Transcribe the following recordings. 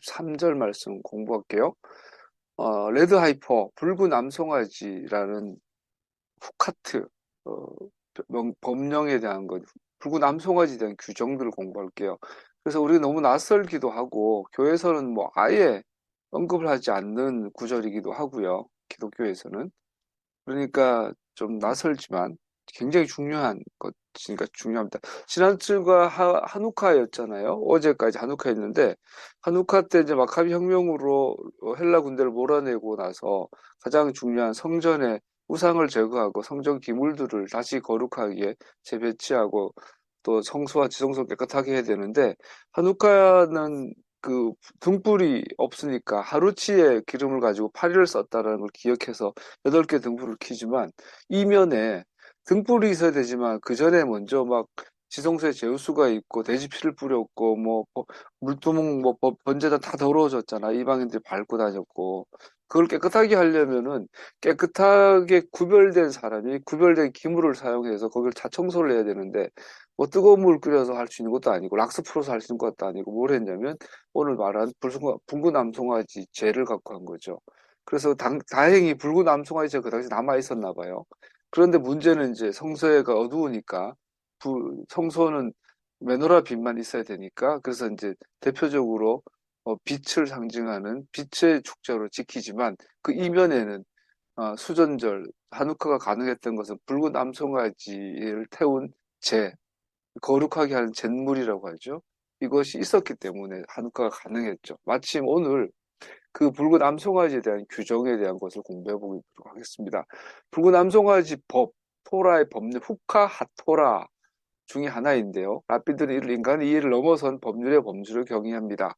43절 말씀 공부할게요. 레드 하이퍼, 붉은 암송아지라는 후카트, 어, 법령에 대한 것, 붉은 암송아지에 대한 규정들을 공부할게요. 그래서 우리 너무 낯설기도 하고, 교회에서는 뭐 아예 언급을 하지 않는 구절이기도 하고요. 기독교에서는. 그러니까 좀 낯설지만 굉장히 중요한 것이니까 중요합니다. 지난주가 한우카였잖아요. 어제까지 한우카였는데 한우카 때 이제 마카비 혁명으로 헬라 군대를 몰아내고 나서 가장 중요한 성전의 우상을 제거하고 성전 기물들을 다시 거룩하게 재배치하고 또 성소와 지성소를 깨끗하게 해야 되는데 한우카는 그 등불이 없으니까 하루치의 기름을 가지고 파리를 썼다라는 걸 기억해서 8개 등불을 켜지만 이면에 등불이 있어야 되지만 그 전에 먼저 막 지성소에 제우스가 있고 돼지 피를 뿌렸고 뭐 물두멍 뭐 번제단 다 더러워졌잖아. 이방인들이 밟고 다녔고 그걸 깨끗하게 하려면은 깨끗하게 구별된 사람이 구별된 기물을 사용해서 거기를 다 청소를 해야 되는데 뭐 뜨거운 물 끓여서 할 수 있는 것도 아니고 락스 풀어서 할 수 있는 것도 아니고 뭘 했냐면 오늘 말한 붉은 암송아지 죄를 갖고 한 거죠. 그래서 다행히 붉은 암송아지가 그 당시 남아 있었나 봐요. 그런데 문제는 이제 성소가 어두우니까 성소는 메노라 빛만 있어야 되니까 그래서 이제 대표적으로 빛을 상징하는 빛의 축제로 지키지만 그 이면에는 수전절 한우카가 가능했던 것은 붉은 암송아지를 태운 재 거룩하게 하는 잿물이라고 하죠. 이것이 있었기 때문에 한우카가 가능했죠. 마침 오늘 그 붉은 암송아지에 대한 규정에 대한 것을 공부해 보도록 하겠습니다. 붉은 암송아지 법, 토라의 법률, 후카 하토라 중에 하나인데요. 랍비들은 이를 인간의 이해를 넘어선 법률의 범주를 경위합니다.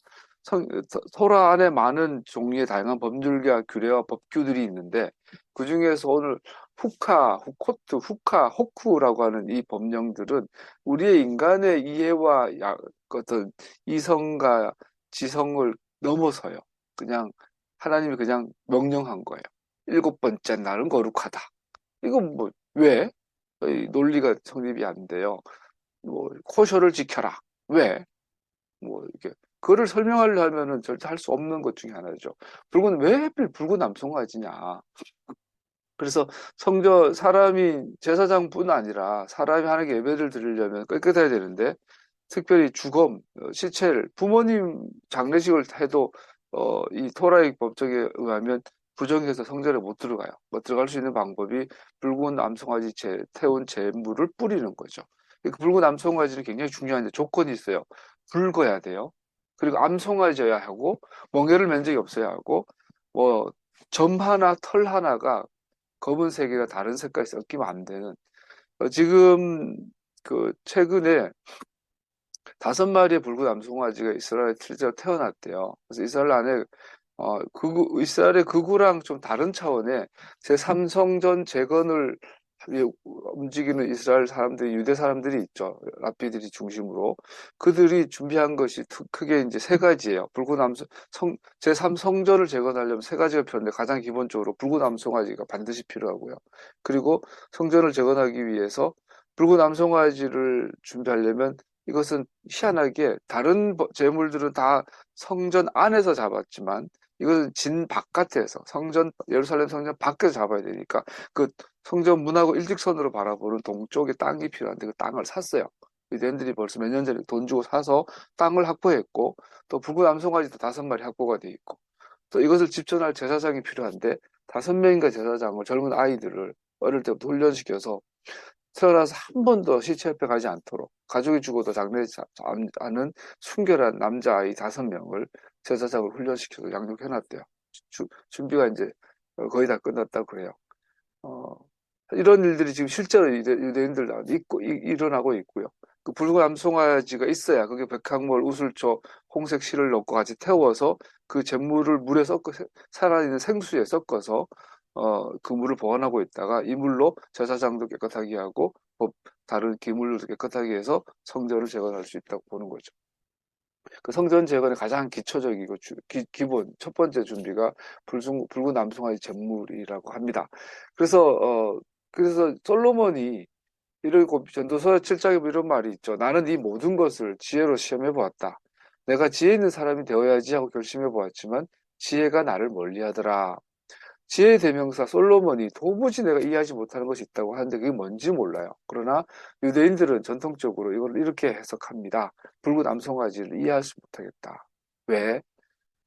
토라 안에 많은 종류의 다양한 법률과 규례와 법규들이 있는데 그 중에서 오늘 후카, 후코트, 후카, 호쿠라고 하는 이 법령들은 우리의 인간의 이해와 어떤 이성과 지성을 넘어서요. 그냥 하나님이 그냥 명령한 거예요. 7번째 날은 거룩하다. 이건 뭐 왜? 논리가 성립이 안 돼요. 뭐 코셔를 지켜라. 왜? 뭐 이렇게 그거를 설명하려면은 절대 할 수 없는 것 중에 하나죠. 왜 하필 붉은 암송아지냐? 그래서 사람이 제사장뿐 아니라 사람이 하나님께 예배를 드리려면 깨끗해야 되는데 특별히 시체를 부모님 장례식을 해도 이 토라의 법정에 의하면 부정해서 성전에 못 들어가요. 못 들어갈 수 있는 방법이 붉은 암송아지 태운 재물을 뿌리는 거죠. 그 붉은 암송아지는 굉장히 중요한데 조건이 있어요. 붉어야 돼요. 그리고 암송아지여야 하고 멍에를 맨 적이 없어야 하고 뭐 점 하나 털 하나가 검은색이나 다른 색깔이 섞이면 안 되는 지금 그 최근에 5마리의 붉은 암송아지가 이스라엘 실제로 태어났대요. 그래서 이스라엘 안에 이스라엘의 극우랑 좀 다른 차원의 제3성전 재건을 움직이는 이스라엘 사람들이 유대 사람들이 있죠. 랍비들이 중심으로 그들이 준비한 것이 크게 이제 3가지예요. 붉은 암송 제3성전을 재건하려면 3가지가 필요한데 가장 기본적으로 붉은 암송아지가 반드시 필요하고요. 그리고 성전을 재건하기 위해서 붉은 암송아지를 준비하려면 이것은 희한하게 다른 제물들은 다 성전 안에서 잡았지만 이것은 진 바깥에서 예루살렘 성전 밖에서 잡아야 되니까 그 성전 문하고 일직선으로 바라보는 동쪽에 땅이 필요한데 그 땅을 샀어요. 유대인들이 벌써 몇 년 전에 돈 주고 사서 땅을 확보했고 또 붉은 암송아지도 5마리 확보가 돼 있고 또 이것을 집전할 제사장이 필요한데 5명인가 제사장을 젊은 아이들을 어릴 때부터 훈련시켜서 태어나서 한 번도 시체 옆에 가지 않도록 가족이 죽어도 장례하지 않은 순결한 남자아이 5명을 제사장을 훈련시켜서 양육해놨대요. 준비가 이제 거의 다 끝났다고 그래요. 어, 이런 일들이 지금 실제로 유대인들 일어나고 있고요. 그 붉은 암송아지가 있어야 그게 백항몰, 우슬초, 홍색 실을 넣고 같이 태워서 그 잿물을 물에 살아있는 생수에 섞어서 그 물을 보관하고 있다가 이 물로 제사장도 깨끗하게 하고 다른 기물도 깨끗하게 해서 성전을 재건할 수 있다고 보는 거죠. 그 성전 재건의 가장 기초적이고 기본 첫 번째 준비가 붉은 암송아지 잿물이라고 합니다. 그래서 솔로몬이 이런 전도서 7장에 이런 말이 있죠. 나는 이 모든 것을 지혜로 시험해 보았다. 내가 지혜 있는 사람이 되어야지 하고 결심해 보았지만 지혜가 나를 멀리하더라. 지혜의 대명사 솔로몬이 도무지 내가 이해하지 못하는 것이 있다고 하는데 그게 뭔지 몰라요. 그러나 유대인들은 전통적으로 이걸 이렇게 해석합니다. 붉은 암송아지를 이해하지 못하겠다. 왜?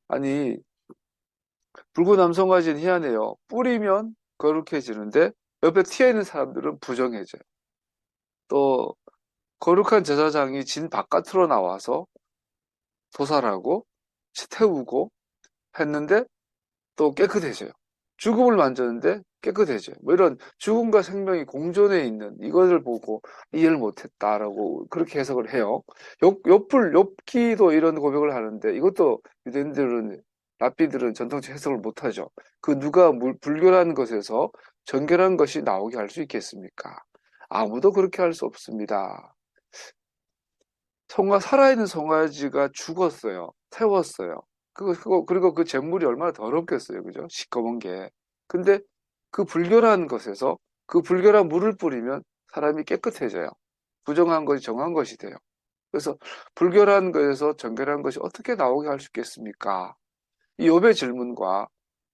아니, 붉은 암송아지는 희한해요. 뿌리면 거룩해지는데 옆에 튀어있는 사람들은 부정해져요. 또 거룩한 제사장이 진 바깥으로 나와서 도살하고 태우고 했는데 또 깨끗해져요. 죽음을 만졌는데 깨끗해져요. 뭐 이런 죽음과 생명이 공존해 있는 이것을 보고 이해를 못했다라고 그렇게 해석을 해요. 욥기도 이런 고백을 하는데 이것도 유대인들은 랍비들은 전통적 해석을 못하죠. 그 누가 불결한 것에서 정결한 것이 나오게 할 수 있겠습니까? 아무도 그렇게 할 수 없습니다. 살아있는 송아지가 죽었어요. 태웠어요. 그리고 그 잿물이 얼마나 더럽겠어요. 그죠? 시꺼먼 게. 근데 그 불결한 것에서 그 불결한 물을 뿌리면 사람이 깨끗해져요. 부정한 것이 정한 것이 돼요. 그래서 불결한 것에서 정결한 것이 어떻게 나오게 할 수 있겠습니까? 이 욥의 질문과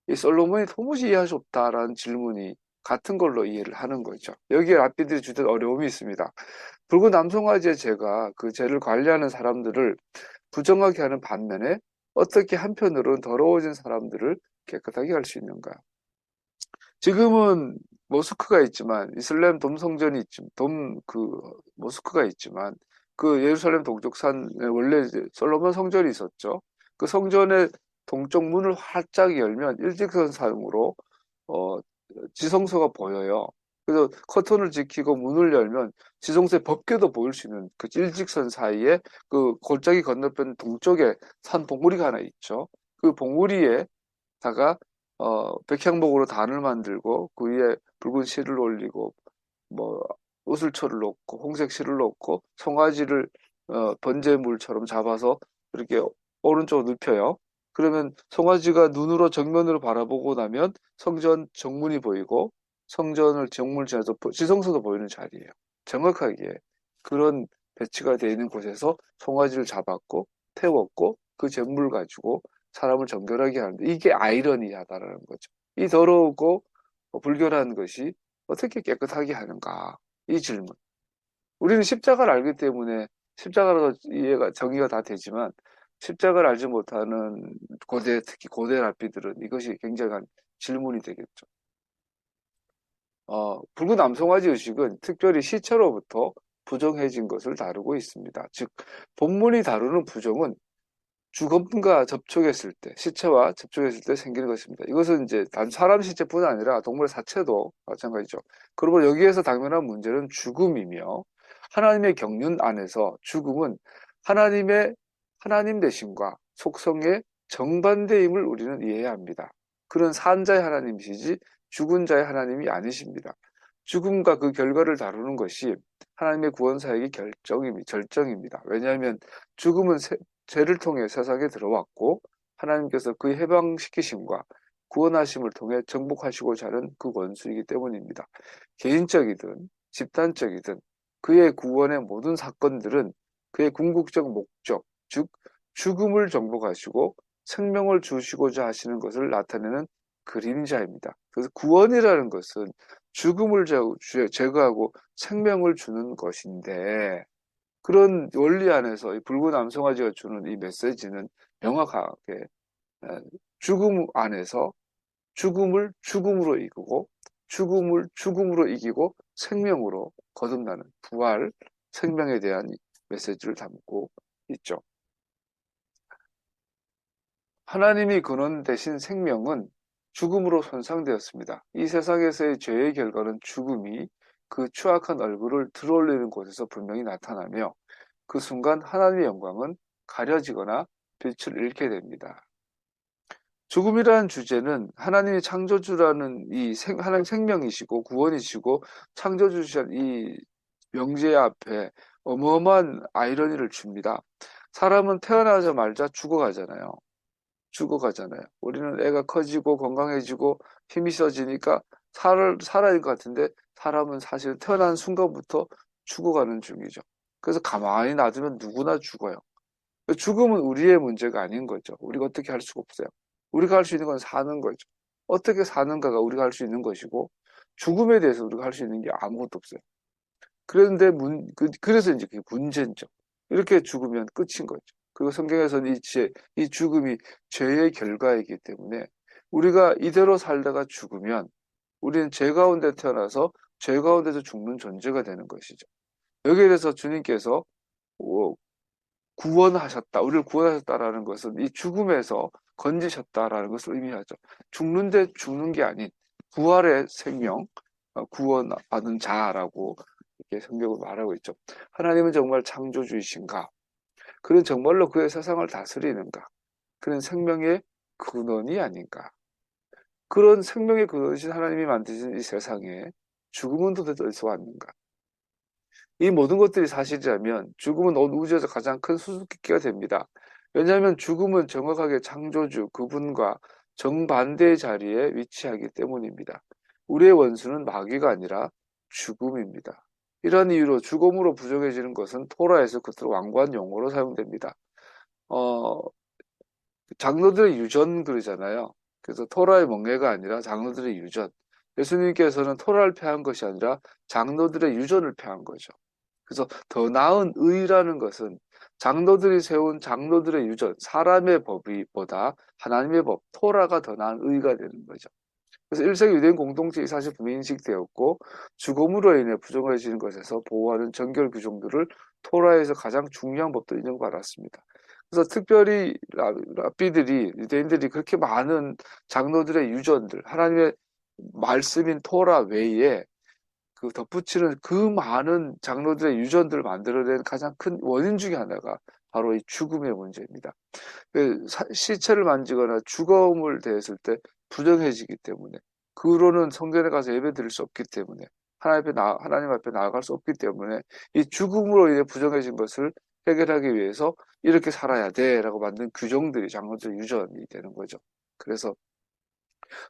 이 솔로몬이 도무지 이해할 수 없다라는 질문이 같은 걸로 이해를 하는 거죠. 여기에 랍비들이 주된 어려움이 있습니다. 붉은 남송아지의 죄가 그 죄를 관리하는 사람들을 부정하게 하는 반면에 어떻게 한편으로는 더러워진 사람들을 깨끗하게 할 수 있는가? 지금은 모스크가 있지만 이슬람 돔성전이 있지만 모스크가 있지만 그 예루살렘 동쪽산에 원래 이제 솔로몬 성전이 있었죠. 그 성전의 동쪽 문을 활짝 열면 일직선상으로 어, 지성소가 보여요. 그래서 커튼을 지키고 문을 열면 지성소의 법궤도 보일 수 있는 그 일직선 사이에 그 골짜기 건너편 동쪽에 산 봉우리가 하나 있죠. 그 봉우리에다가 백향목으로 단을 만들고 그 위에 붉은 실을 올리고 뭐 우슬초를 놓고 홍색 실을 놓고 송아지를 번제물처럼 잡아서 이렇게 오른쪽으로 눕혀요. 그러면 송아지가 눈으로 정면으로 바라보고 나면 성전 정문이 보이고 성전을 정문을 지나서 지성소도 보이는 자리예요. 정확하게 그런 배치가 되어 있는 곳에서 송아지를 잡았고 태웠고 그 제물 가지고 사람을 정결하게 하는데 이게 아이러니하다라는 거죠. 이 더러우고 불결한 것이 어떻게 깨끗하게 하는가? 이 질문. 우리는 십자가를 알기 때문에 십자가라도 이해가 정의가 다 되지만 십자가를 알지 못하는 특히 고대 랍비들은 이것이 굉장한 질문이 되겠죠. 붉은 암송아지 의식은 특별히 시체로부터 부정해진 것을 다루고 있습니다. 즉, 본문이 다루는 부정은 죽음과 접촉했을 때, 시체와 접촉했을 때 생기는 것입니다. 이것은 이제 단 사람 시체뿐 아니라 동물의 사체도 마찬가지죠. 그러면 여기에서 당면한 문제는 죽음이며 하나님의 경륜 안에서 죽음은 하나님 대신과 속성의 정반대임을 우리는 이해해야 합니다. 그런 산자의 하나님이시지 죽은 자의 하나님이 아니십니다. 죽음과 그 결과를 다루는 것이 하나님의 구원 사역의 절정입니다. 왜냐하면 죽음은 죄를 통해 세상에 들어왔고 하나님께서 그 해방시키심과 구원하심을 통해 정복하시고자 하는 그 원수이기 때문입니다. 개인적이든 집단적이든 그의 구원의 모든 사건들은 그의 궁극적 목적, 즉 죽음을 정복하시고 생명을 주시고자 하시는 것을 나타내는 그림자입니다. 그래서 구원이라는 것은 죽음을 제거하고 생명을 주는 것인데 그런 원리 안에서 이 붉은 암송아지가 주는 이 메시지는 명확하게 죽음 안에서 죽음을 죽음으로 이기고 죽음을 죽음으로 이기고 생명으로 거듭나는 부활, 생명에 대한 메시지를 담고 있죠. 하나님이 근원 되신 생명은 죽음으로 손상되었습니다. 이 세상에서의 죄의 결과는 죽음이 그 추악한 얼굴을 들어올리는 곳에서 분명히 나타나며 그 순간 하나님의 영광은 가려지거나 빛을 잃게 됩니다. 죽음이라는 주제는 하나님이 창조주라는 하나님 생명이시고 구원이시고 창조주시한 이 명제 앞에 어마어마한 아이러니를 줍니다. 사람은 태어나자마자 죽어가잖아요. 우리는 애가 커지고 건강해지고 힘이 있어지니까 살아야 것 같은데 사람은 사실 태어난 순간부터 죽어가는 중이죠. 그래서 가만히 놔두면 누구나 죽어요. 죽음은 우리의 문제가 아닌 거죠. 우리가 어떻게 할 수가 없어요. 우리가 할 수 있는 건 사는 거죠. 어떻게 사는가가 우리가 할 수 있는 것이고, 죽음에 대해서 우리가 할 수 있는 게 아무것도 없어요. 그런데 그래서 이제 그게 문제죠. 이렇게 죽으면 끝인 거죠. 그리고 성경에서는 이 죽음이 죄의 결과이기 때문에 우리가 이대로 살다가 죽으면 우리는 죄 가운데 태어나서 죄 가운데서 죽는 존재가 되는 것이죠. 여기에 대해서 주님께서 어, 구원하셨다, 우리를 구원하셨다라는 것은 이 죽음에서 건지셨다라는 것을 의미하죠. 죽는데 죽는 게 아닌 부활의 생명, 구원받은 자라고 이렇게 성경을 말하고 있죠. 하나님은 정말 창조주이신가? 그는 정말로 그의 세상을 다스리는가? 그는 생명의 근원이 아닌가? 그런 생명의 근원이신 하나님이 만드신 이 세상에 죽음은 도대체 어디서 왔는가? 이 모든 것들이 사실이라면 죽음은 온 우주에서 가장 큰 수수께끼가 됩니다. 왜냐하면 죽음은 정확하게 창조주 그분과 정반대의 자리에 위치하기 때문입니다. 우리의 원수는 마귀가 아니라 죽음입니다. 이러한 이유로 죽음으로 부정해지는 것은 토라에서 겉으로 완고한 용어로 사용됩니다. 어, 장로들의 유전 그러잖아요. 그래서 토라의 멍해가 아니라 장로들의 유전. 예수님께서는 토라를 폐한 것이 아니라 장로들의 유전을 폐한 거죠. 그래서 더 나은 의라는 것은 장로들이 세운 장로들의 유전, 사람의 법보다 하나님의 법, 토라가 더 나은 의가 되는 거죠. 그래서 1세기 유대인 공동체의 사실 분인식되었고 죽음으로 인해 부정해지는 것에서 보호하는 정결 규정들을 토라에서 가장 중요한 법도 인정받았습니다. 그래서 특별히 랍비들이 유대인들이 그렇게 많은 장로들의 유전들, 하나님의 말씀인 토라 외에 그 덧붙이는 그 많은 장로들의 유전들을 만들어낸 가장 큰 원인 중에 하나가 바로 이 죽음의 문제입니다. 시체를 만지거나 죽음을 대했을 때 부정해지기 때문에 그로는 성전에 가서 예배 드릴 수 없기 때문에 하나님 앞에 나아갈 수 없기 때문에 이 죽음으로 인해 부정해진 것을 해결하기 위해서 이렇게 살아야 돼라고 만든 규정들이 장로들의 유전이 되는 거죠. 그래서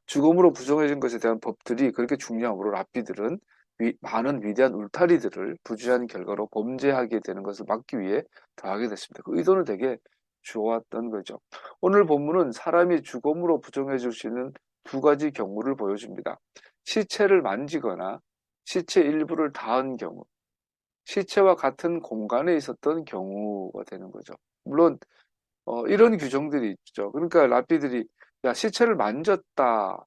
죽음으로 부정해진 것에 대한 법들이 그렇게 중요하므로 랍비들은 많은 위대한 울타리들을 부주의한 결과로 범죄하게 되는 것을 막기 위해 더하게 됐습니다. 그 의도는 되게 좋았던 거죠. 오늘 본문은 사람이 죽음으로 부정해질 수 있는 두 가지 경우를 보여줍니다. 시체를 만지거나 시체 일부를 닿은 경우, 시체와 같은 공간에 있었던 경우가 되는 거죠. 물론 이런 규정들이 있죠. 그러니까 랍비들이 야 시체를 만졌다,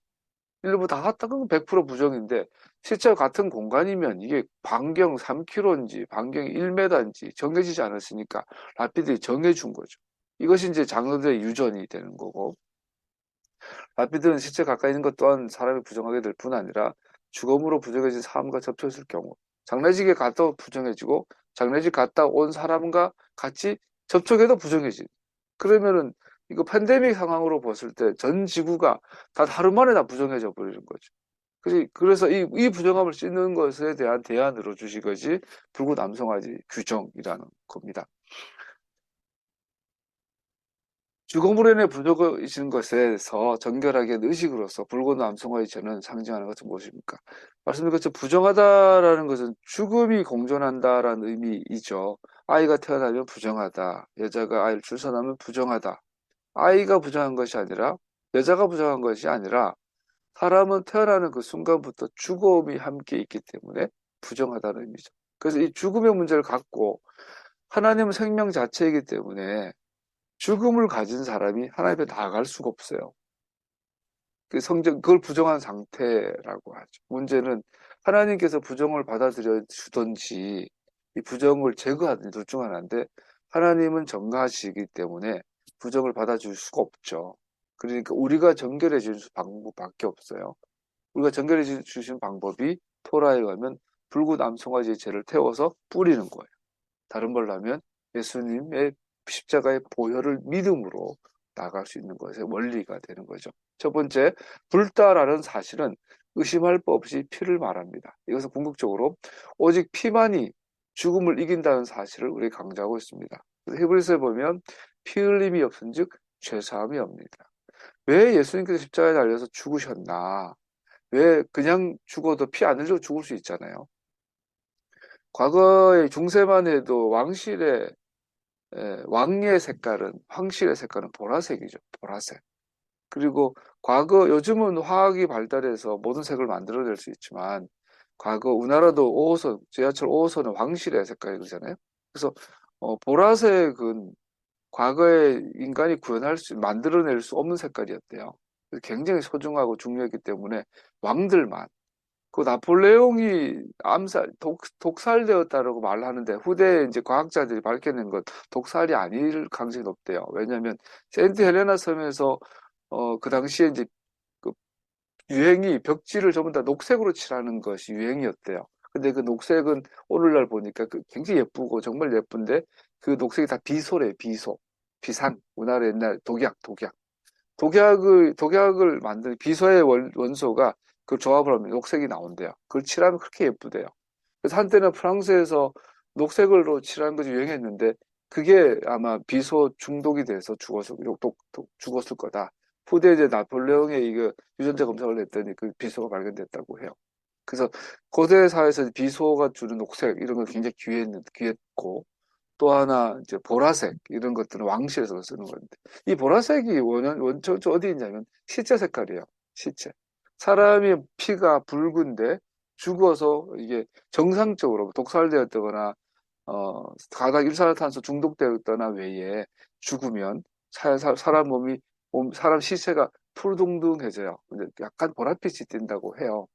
일부 닿았다 그러면 100% 부정인데 실제와 같은 공간이면 이게 반경 3km인지 반경이 1m인지 정해지지 않았으니까 랍비들이 정해준 거죠. 이것이 이제 장로들의 유전이 되는 거고, 랍비들은 실제 가까이 있는 것 또한 사람이 부정하게 될 뿐 아니라 죽음으로 부정해진 사람과 접촉했을 경우, 장례식에 갔다 부정해지고 장례식 갔다 온 사람과 같이 접촉해도 부정해진, 그러면은 이거 팬데믹 상황으로 봤을 때 전 지구가 다 하루 만에 다 부정해져 버리는 거죠. 그래서 이 부정함을 씻는 것에 대한 대안으로 주신 것이 불구남성화지 규정이라는 겁니다. 죽음으로 인해 부정해지는 것에서 정결하게 의식으로서 불구남성화의 죄는 상징하는 것은 무엇입니까? 말씀드린 것처럼 부정하다라는 것은 죽음이 공존한다라는 의미이죠. 아이가 태어나면 부정하다, 여자가 아이를 출산하면 부정하다. 아이가 부정한 것이 아니라, 여자가 부정한 것이 아니라 사람은 태어나는 그 순간부터 죽음이 함께 있기 때문에 부정하다는 의미죠. 그래서 이 죽음의 문제를 갖고, 하나님은 생명 자체이기 때문에 죽음을 가진 사람이 하나님 앞에 나아갈 수가 없어요. 그걸 부정한 상태라고 하죠. 문제는 하나님께서 부정을 받아들여 주든지 이 부정을 제거하든지 둘 중 하나인데, 하나님은 정하시기 때문에 부정을 받아줄 수가 없죠. 그러니까 우리가 정결해 줄 방법밖에 없어요. 우리가 정결해 주신 방법이 토라에 의하면 불구남성화지의 죄를 태워서 뿌리는 거예요. 다른 말로 하면 예수님의 십자가의 보혈을 믿음으로 나갈 수 있는 것의 원리가 되는 거죠. 첫 번째, 불다라는 사실은 의심할 법 없이 피를 말합니다. 이것은 궁극적으로 오직 피만이 죽음을 이긴다는 사실을 우리에게 강조하고 있습니다. 히브리서에 보면 피 흘림이 없은즉 죄사함이 없습니다. 왜 예수님께서 십자가에 달려서 죽으셨나? 왜 그냥 죽어도 피 안 흘려 죽을 수 있잖아요. 과거의 중세만 해도 왕실에 왕의 색깔은, 황실의 색깔은 보라색이죠. 보라색. 그리고 과거, 요즘은 화학이 발달해서 모든 색을 만들어낼 수 있지만, 과거 우리나라도 5호선, 지하철 5호선은 황실의 색깔이 그러잖아요. 그래서 보라색은 과거에 인간이 만들어낼 수 없는 색깔이었대요. 그래서 굉장히 소중하고 중요했기 때문에 왕들만, 그 나폴레옹이 독살되었다라고 말하는데 후대에 이제 과학자들이 밝혀낸 건 독살이 아닐 가능성이 높대요. 왜냐하면 세인트 헬레나 섬에서 그 당시에 이제 그 유행이 벽지를 전부 다 녹색으로 칠하는 것이 유행이었대요. 근데 그 녹색은 오늘날 보니까 굉장히 예쁘고 정말 예쁜데 그 녹색이 다 비소래, 비소. 비산. 우리나라 옛날 독약을 만드는 비소의 원소가 그 조합을 하면 녹색이 나온대요. 그걸 칠하면 그렇게 예쁘대요. 그래서 한때는 프랑스에서 녹색으로 칠하는 것이 유행했는데 그게 아마 비소 중독이 돼서 죽었을 거다. 후대 이제 나폴레옹의 이거 유전자 검사를 했더니 그 비소가 발견됐다고 해요. 그래서 고대 사회에서 비소가 주는 녹색 이런 건 굉장히 귀했고 또 하나 이제 보라색 이런 것들은 왕실에서 쓰는 건데 이 보라색이 원초 어디 있냐면 시체 색깔이에요. 시체. 사람이 피가 붉은데 죽어서 이게 정상적으로 독살되었다거나 가각 일산화탄소 중독되었거나 외에 죽으면 사람 사람 시체가 푸르둥둥해져요. 근데 약간 보랏빛이 띈다고 해요.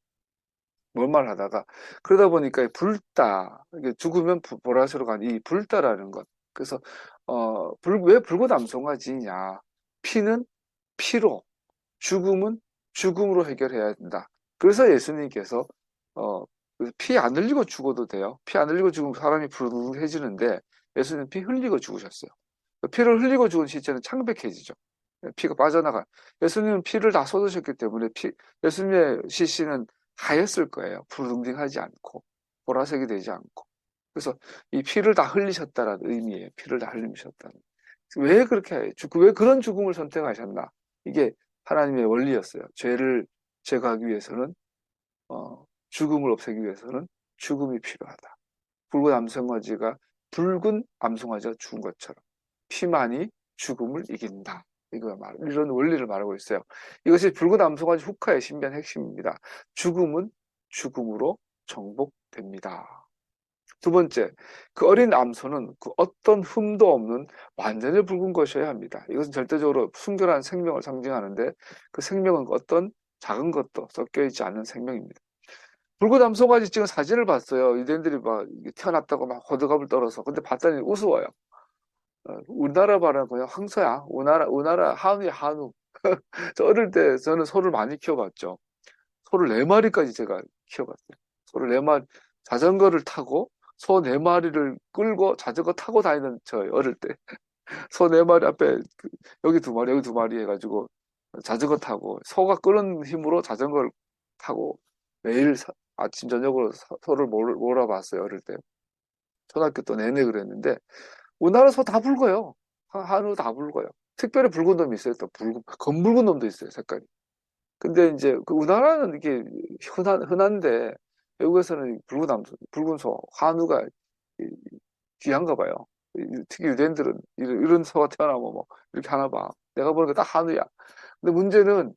뭔 하다가 그러다 보니까 불다 이게 죽으면 보라색으로 가는 이 불다라는 것. 그래서 왜 불구남성화지냐? 피는 피로, 죽음은 죽음으로 해결해야 된다. 그래서 예수님께서 피 안 흘리고 죽어도 돼요. 피 안 흘리고 죽으면 사람이 불구해지는데 예수님 피 흘리고 죽으셨어요. 피를 흘리고 죽은 시체는 창백해지죠. 피가 빠져나가. 예수님은 피를 다 쏟으셨기 때문에 예수님의 시신은 하였을 거예요. 부르둥딩하지 않고 보라색이 되지 않고. 그래서 이 피를 다 흘리셨다라는 의미예요. 피를 다 흘리셨다는. 왜 그렇게 왜 그런 죽음을 선택하셨나? 이게 하나님의 원리였어요. 죄를 제거하기 위해서는 죽음을 없애기 위해서는 죽음이 필요하다. 붉은 암송아지가 죽은 것처럼 피만이 죽음을 이긴다. 이런 원리를 말하고 있어요. 이것이 붉은 암송아지 후카의 신비한 핵심입니다. 죽음은 죽음으로 정복됩니다. 두 번째, 그 어린 암소는 그 어떤 흠도 없는 완전히 붉은 것이어야 합니다. 이것은 절대적으로 순결한 생명을 상징하는데 그 생명은 어떤 작은 것도 섞여 있지 않은 생명입니다. 붉은 암소가지 찍은 사진을 봤어요. 유대인들이 막 태어났다고 막 호들갑을 떨어서. 근데 봤더니 우스워요. 우리나라 말은 그냥 황소야. 우리나라 한우야, 한우. 저 어릴 때 저는 소를 많이 키워봤죠. 소를 4마리까지 제가 키워봤어요. 소를 4마리, 자전거를 타고 소 4마리를 끌고 자전거 타고 다니는 저 어릴 때. 소 4마리 앞에 여기 2마리, 여기 2마리 해가지고 자전거 타고 소가 끄는 힘으로 자전거를 타고 매일 아침 저녁으로 소를 몰아봤어요. 어릴 때. 초등학교 때 내내 그랬는데 우리나라 소 다 붉어요. 한우 다 붉어요. 특별히 붉은 놈이 있어요. 또 검붉은 놈도 있어요. 색깔이. 근데 이제 그 우리나라는 이게 흔한데 외국에서는 붉은 소, 한우가 귀한가 봐요. 특히 유대인들은 이런 소가 태어나면 뭐 이렇게 하나 봐. 내가 보니까 딱 한우야. 근데 문제는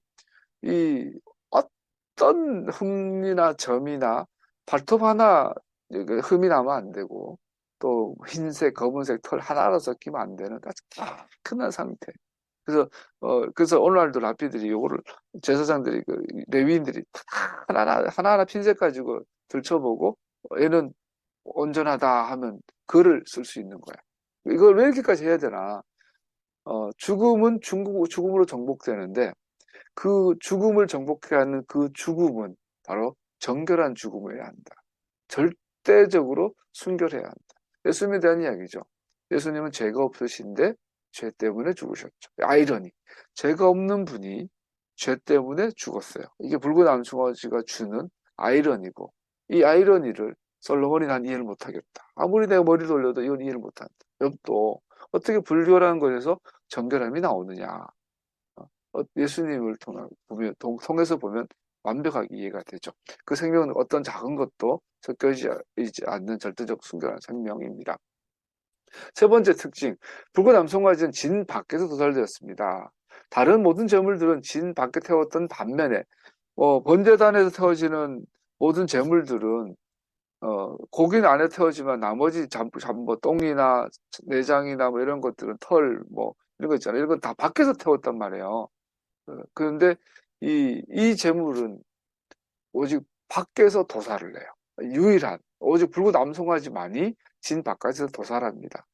이 어떤 흠이나 점이나 발톱 하나 흠이 나면 안 되고 또 흰색, 검은색 털 하나로 섞이면 안 되는 아주 깨끗한 상태. 그래서 오늘날도 랍비들이 요거를 제사장들이 레위인들이 하나하나 핀셋 가지고 들춰보고 얘는 온전하다 하면 글을 쓸 수 있는 거야. 이걸 왜 이렇게까지 해야 되나? 죽음은 죽음으로 정복되는데 그 죽음을 정복해야 하는 그 죽음은 바로 정결한 죽음을 해야 한다. 절대적으로 순결해야 한다. 예수님에 대한 이야기죠. 예수님은 죄가 없으신데 죄 때문에 죽으셨죠. 아이러니. 죄가 없는 분이 죄 때문에 죽었어요. 이게 붉은 암송아지가 주는 아이러니고 이 아이러니를 솔로몬이 난 이해를 못하겠다. 아무리 내가 머리 돌려도 이건 이해를 못한다. 욥도 어떻게 불결한 것에서 정결함이 나오느냐. 예수님을 통해서 보면 완벽하게 이해가 되죠. 그 생명은 어떤 작은 것도 섞여지지 않는 절대적 순결한 생명입니다. 세 번째 특징, 붉은 암송아지는 진 밖에서 도살되었습니다. 다른 모든 재물들은 진 밖에 태웠던 반면에 번제단에서 태워지는 모든 재물들은 고기는 안에 태우지만 나머지 뭐 똥이나 내장이나 뭐 이런 것들은 털 뭐 이런 거 있잖아요. 이런 건 다 밖에서 태웠단 말이에요. 그런데 이 재물은 오직 밖에서 도살을 해요. 유일한 오직 붉은 암송아지만이 진 바깥에서 도살합니다.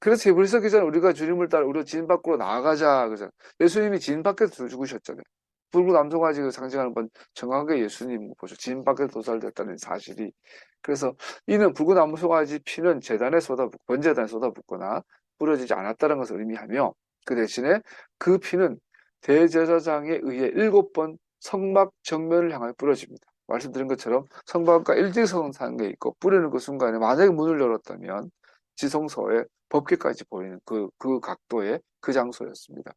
그래서 히브리서 기자는 우리가 주님을 따라 우리가 진 밖으로 나아가자 그러잖아요. 예수님이 진 밖에서 죽으셨잖아요. 붉은 암송아지가 상징하는 건 정확하게 예수님 보죠. 진 밖에서 도살됐다는 사실이. 그래서 이는 붉은 암송아지 피는 제단에 쏟아붓고 번제단에 쏟아붓거나 뿌려지지 않았다는 것을 의미하며 그 대신에 그 피는 대제사장에 의해 7번 성막 정면을 향하여 뿌려집니다. 말씀드린 것처럼 성막과 일직선상에 있고 뿌리는 그 순간에 만약에 문을 열었다면 지성소의 법궤까지 보이는 그 각도의 그 장소였습니다.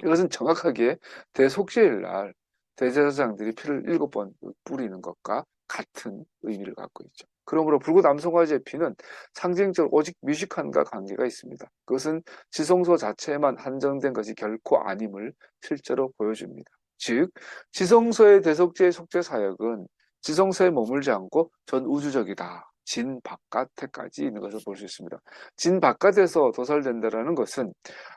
이것은 정확하게 대속죄일 날 대제사장들이 피를 7번 뿌리는 것과 같은 의미를 갖고 있죠. 그러므로 붉은 암송아지의 피는 상징적으로 오직 뮤직한과 관계가 있습니다. 그것은 지성소 자체에만 한정된 것이 결코 아님을 실제로 보여줍니다. 즉, 지성소의 대속죄의 속죄 사역은 지성소에 머물지 않고 전 우주적이다. 진 바깥에까지 있는 것을 볼 수 있습니다. 진 바깥에서 도살된다는 것은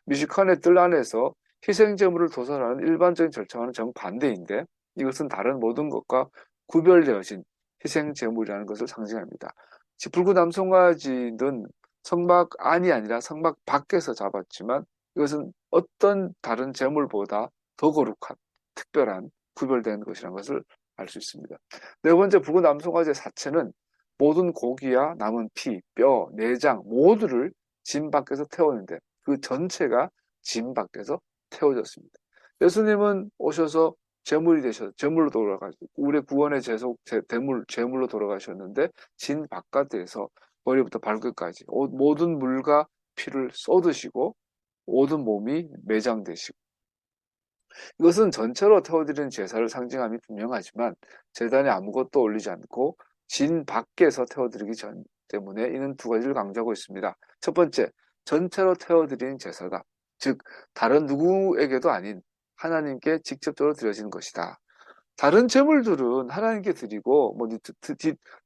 뮤지칸의 뜰 안에서 희생제물을 도살하는 일반적인 절차와는 정반대인데 이것은 다른 모든 것과 구별되어진 희생제물이라는 것을 상징합니다. 붉은 암송아지는 성막 안이 아니라 성막 밖에서 잡았지만 이것은 어떤 다른 제물보다 더 거룩한 특별한 구별된 것이라는 것을 알 수 있습니다. 네 번째, 붉은 암송아지의 사체는 모든 고기와 남은 피, 뼈, 내장 모두를 진 밖에서 태우는데 그 전체가 진 밖에서 태워졌습니다. 예수님은 오셔서 제물이 되셔서 제물로 돌아가시고 우리의 구원의 제물로 돌아가셨는데 진 바깥에서 머리부터 발끝까지 모든 물과 피를 쏟으시고 모든 몸이 매장되시고 이것은 전체로 태워드리는 제사를 상징함이 분명하지만 제단에 아무것도 올리지 않고 진 밖에서 태워드리기 전 때문에 이는 두 가지를 강조하고 있습니다. 첫 번째, 전체로 태워드리는 제사다. 즉 다른 누구에게도 아닌 하나님께 직접적으로 드려지는 것이다. 다른 제물들은 하나님께 드리고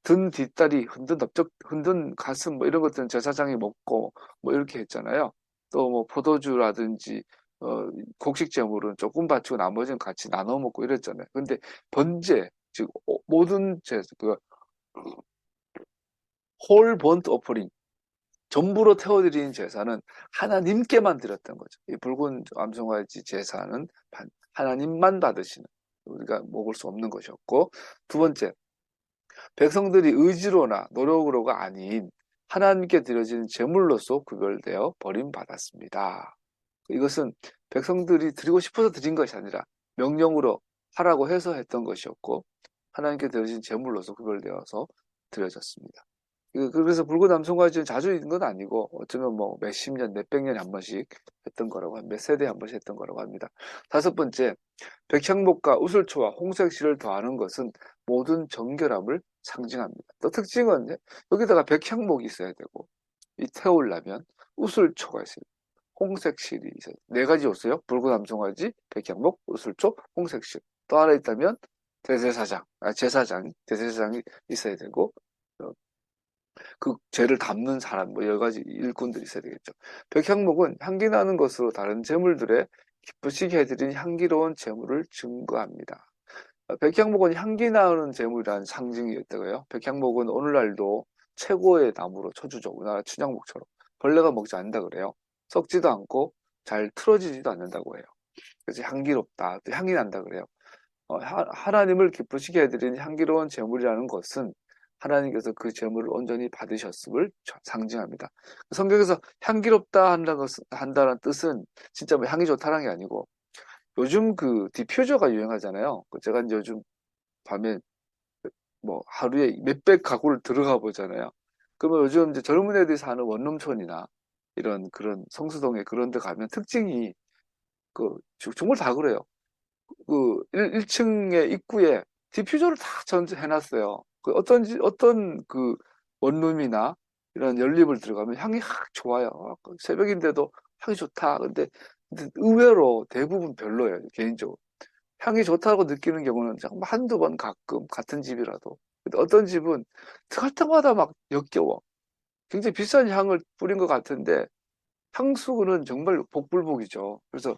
등 뒷다리 흔든 가슴 뭐 이런 것들은 제사장이 먹고 뭐 이렇게 했잖아요. 또 뭐 포도주라든지 곡식 제물은 조금 바치고 나머지는 같이 나눠 먹고 이랬잖아요. 근데 번제 즉 모든 홀 번트 오퍼링 전부로 태워드리는 제사는 하나님께만 드렸던 거죠. 이 붉은 암송아지 제사는 하나님만 받으시는 우리가 먹을 수 없는 것이었고 두 번째, 백성들이 의지로나 노력으로가 아닌 하나님께 드려지는 제물로서 구별되어 버림받았습니다. 이것은 백성들이 드리고 싶어서 드린 것이 아니라 명령으로 하라고 해서 했던 것이었고 하나님께 드려진 제물로서 구별되어서 드려졌습니다. 그래서 붉은 암송아지는 자주 있는 건 아니고 어쩌면 뭐 몇십 년, 몇백 년에 한 번씩 했던 거라고 몇 세대에 한 번씩 했던 거라고 합니다. 다섯 번째, 백향목과 우슬초와 홍색실을 더하는 것은 모든 정결함을 상징합니다. 또 특징은 여기다가 백향목이 있어야 되고 이 태우려면 우슬초가 있어요. 홍색실이 있어요. 네 가지 줬어요. 붉은 암송아지, 백향목, 우슬초, 홍색실. 또 하나 있다면 대제사장이 있어야 되고 그 죄를 담는 사람, 뭐 여러 가지 일꾼들이 있어야 되겠죠. 백향목은 향기 나는 것으로 다른 제물들에 기쁘시게 해드린 향기로운 제물을 증거합니다. 백향목은 향기 나는 제물이라는 상징이었다고요. 백향목은 오늘날도 최고의 나무로 쳐주죠. 우리나라 춘향목처럼. 벌레가 먹지 않는다 그래요. 썩지도 않고 잘 틀어지지도 않는다고 해요. 그래서 향기롭다, 또 향이 난다 그래요. 하나님을 기쁘시게 해드린 향기로운 제물이라는 것은 하나님께서 그 제물을 온전히 받으셨음을 상징합니다. 성경에서 향기롭다 한다는 뜻은 진짜 뭐 향이 좋다는 게 아니고 요즘 그 디퓨저가 유행하잖아요. 제가 이제 요즘 밤에 뭐 하루에 몇백 가구를 들어가 보잖아요. 그러면 요즘 이제 젊은 애들이 사는 원룸촌이나 이런 그런 성수동에 그런 데 가면 특징이 정말 다 그래요. 1층의 입구에 디퓨저를 다 전해놨어요. 어떤 그 원룸이나 이런 연립을 들어가면 향이 확 좋아요. 새벽인데도 향이 좋다. 근데 의외로 대부분 별로예요, 개인적으로. 향이 좋다고 느끼는 경우는 정말 한두 번 가끔 같은 집이라도. 근데 어떤 집은 들어갈 때마다 막 역겨워. 굉장히 비싼 향을 뿌린 것 같은데 향수는 정말 복불복이죠. 그래서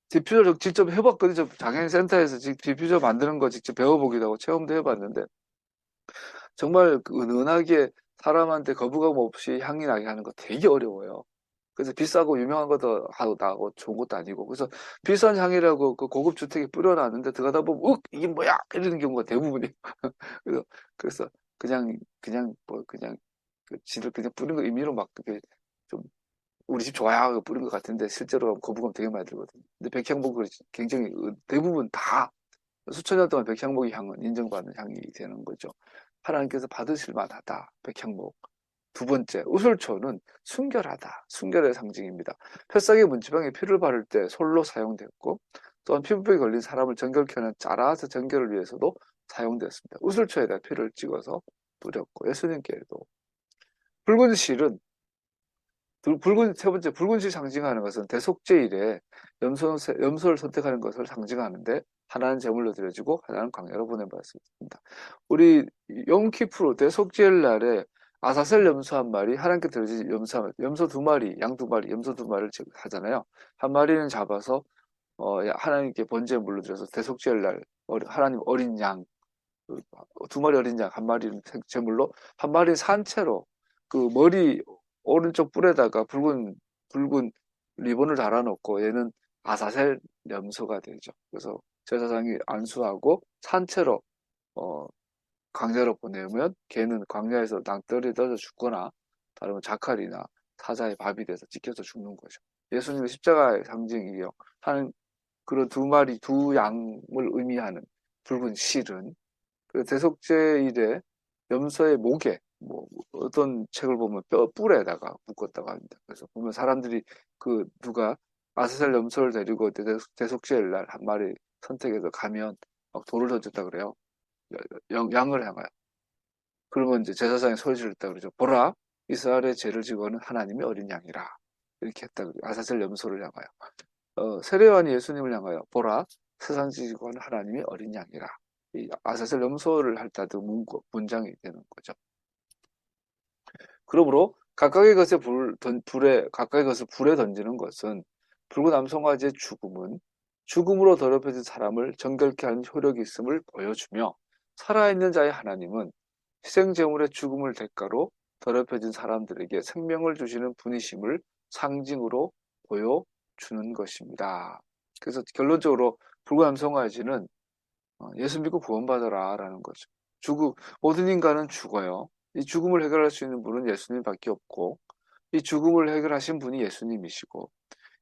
디퓨저를 직접 해봤거든요. 저 장애인센터에서 디퓨저 만드는 거 직접 배워보기도 하고 체험도 해봤는데 정말 그 은은하게 사람한테 거부감 없이 향이 나게 하는 거 되게 어려워요. 그래서 비싸고 유명한 것도 나고 좋은 것도 아니고 그래서 비싼 향이라고 그 고급 주택에 뿌려놨는데 들어가다 보면 이게 뭐야 이러는 경우가 대부분이에요. 그래서 그래서 그냥 그 지들 그냥 뿌린 거 임의로 막 그게 좀 우리 집 좋아요 뿌린 것 같은데 실제로 거부감 되게 많이 들거든요. 근데 백향목은 굉장히 대부분 다 수천 년 동안 백향목의 향은 인정받는 향이 되는 거죠. 하나님께서 받으실 만하다. 백향목. 두 번째, 우슬초는 순결하다. 순결의 상징입니다. 폐싸개 문지방에 피를 바를 때 솔로 사용됐고 또한 피부병에 걸린 사람을 정결케 하는 짜라서 정결을 위해서도 사용됐습니다. 우슬초에다 피를 찍어서 뿌렸고 예수님께도 붉은 실은 세 번째 붉은실 상징하는 것은 대속죄일에 염소를 선택하는 것을 상징하는데 하나는 제물로 드려지고 하나는 광야로 보내받았습니다. 우리 용키프로 대속죄일 날에 아사셀 염소 한 마리, 하나님께 드려진 염소 두 마리, 양 두 마리, 염소 두 마리를 하잖아요. 한 마리는 잡아서 하나님께 번제물로 드려서 대속죄일 날 하나님 어린 양, 두 마리 어린 양, 한 마리는 제물로, 한 마리는 산채로 그 머리 오른쪽 뿔에다가 붉은 리본을 달아놓고 얘는 아사셀 염소가 되죠. 그래서 제사장이 안수하고 산채로 어, 광야로 보내면 걔는 광야에서 낭떠러지에 떨어져 죽거나 다르면 자칼이나 사자의 밥이 돼서 찢겨서 죽는 거죠. 예수님의 십자가의 상징이요. 하는 그런 두 양을 의미하는 붉은 실은 그 대속죄일에 염소의 목에 뭐 어떤 책을 보면 뿔에다가 묶었다고 합니다. 그래서 보면 사람들이 그 누가 아사셀 염소를 데리고 대속죄일 날 한 마리 선택해서 가면 막 돌을 던졌다 그래요. 양을 향하여. 그러면 이제 제사장이 소리 지르다 그러죠. 보라, 이스라엘의 죄를 지고 는 하나님의 어린 양이라. 이렇게 했다 그래요. 아사셀 염소를 향하여. 세례요한이 예수님을 향하여 보라, 세상 지고 는 하나님의 어린 양이라. 이 아사셀 염소를 할 때도 문장이 되는 거죠. 그러므로 각각의 것을 불에 던지는 것은 붉은 암송아지의 죽음은 죽음으로 더럽혀진 사람을 정결케 하는 효력이 있음을 보여주며 살아있는 자의 하나님은 희생제물의 죽음을 대가로 더럽혀진 사람들에게 생명을 주시는 분이심을 상징으로 보여주는 것입니다. 그래서 결론적으로 붉은 암송아지는 예수 믿고 구원받아라 라는 거죠. 모든 인간은 죽어요. 이 죽음을 해결할 수 있는 분은 예수님밖에 없고 이 죽음을 해결하신 분이 예수님이시고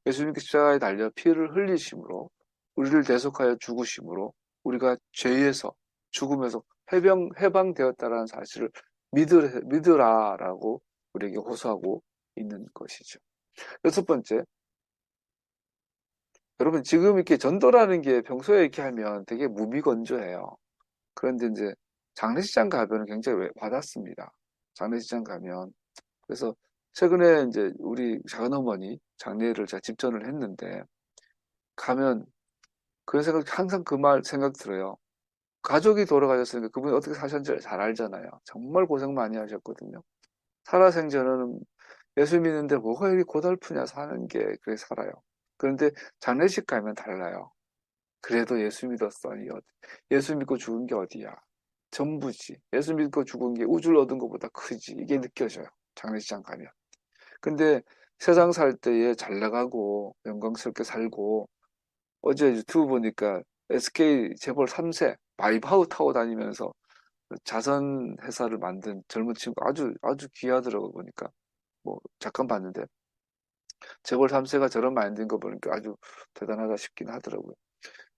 예수님께 십자가에 달려 피를 흘리심으로 우리를 대속하여 죽으심으로 우리가 죄에서 죽음에서 해방되었다라는 사실을 믿으라라고 우리에게 호소하고 있는 것이죠. 여섯 번째, 여러분 지금 이렇게 전도라는 게 평소에 이렇게 하면 되게 무미건조해요. 그런데 이제 장례식장 가면은 굉장히 와닿습니다. 장례식장 가면. 그래서 최근에 이제 우리 작은어머니 장례를 제가 집전을 했는데 가면 항상 그 말 생각 들어요. 가족이 돌아가셨으니까 그분이 어떻게 사셨는지 잘 알잖아요. 정말 고생 많이 하셨거든요. 살아생전은 예수 믿는데 뭐가 이리 고달프냐 사는 게 그렇게 살아요. 그런데 장례식 가면 달라요. 그래도 예수 믿었어. 예수 믿고 죽은 게 어디야. 전부지. 예수 믿고 죽은 게 우주를 얻은 것보다 크지. 이게 느껴져요. 장례식장 가면. 근데 세상 살 때에 잘 나가고 영광스럽게 살고 어제 유튜브 보니까 SK 재벌 3세 마이바흐 타고 다니면서 자선 회사를 만든 젊은 친구 아주 귀하더라고 보니까 뭐 잠깐 봤는데 재벌 3세가 저런 마인드인 거 보니까 아주 대단하다 싶긴 하더라고요.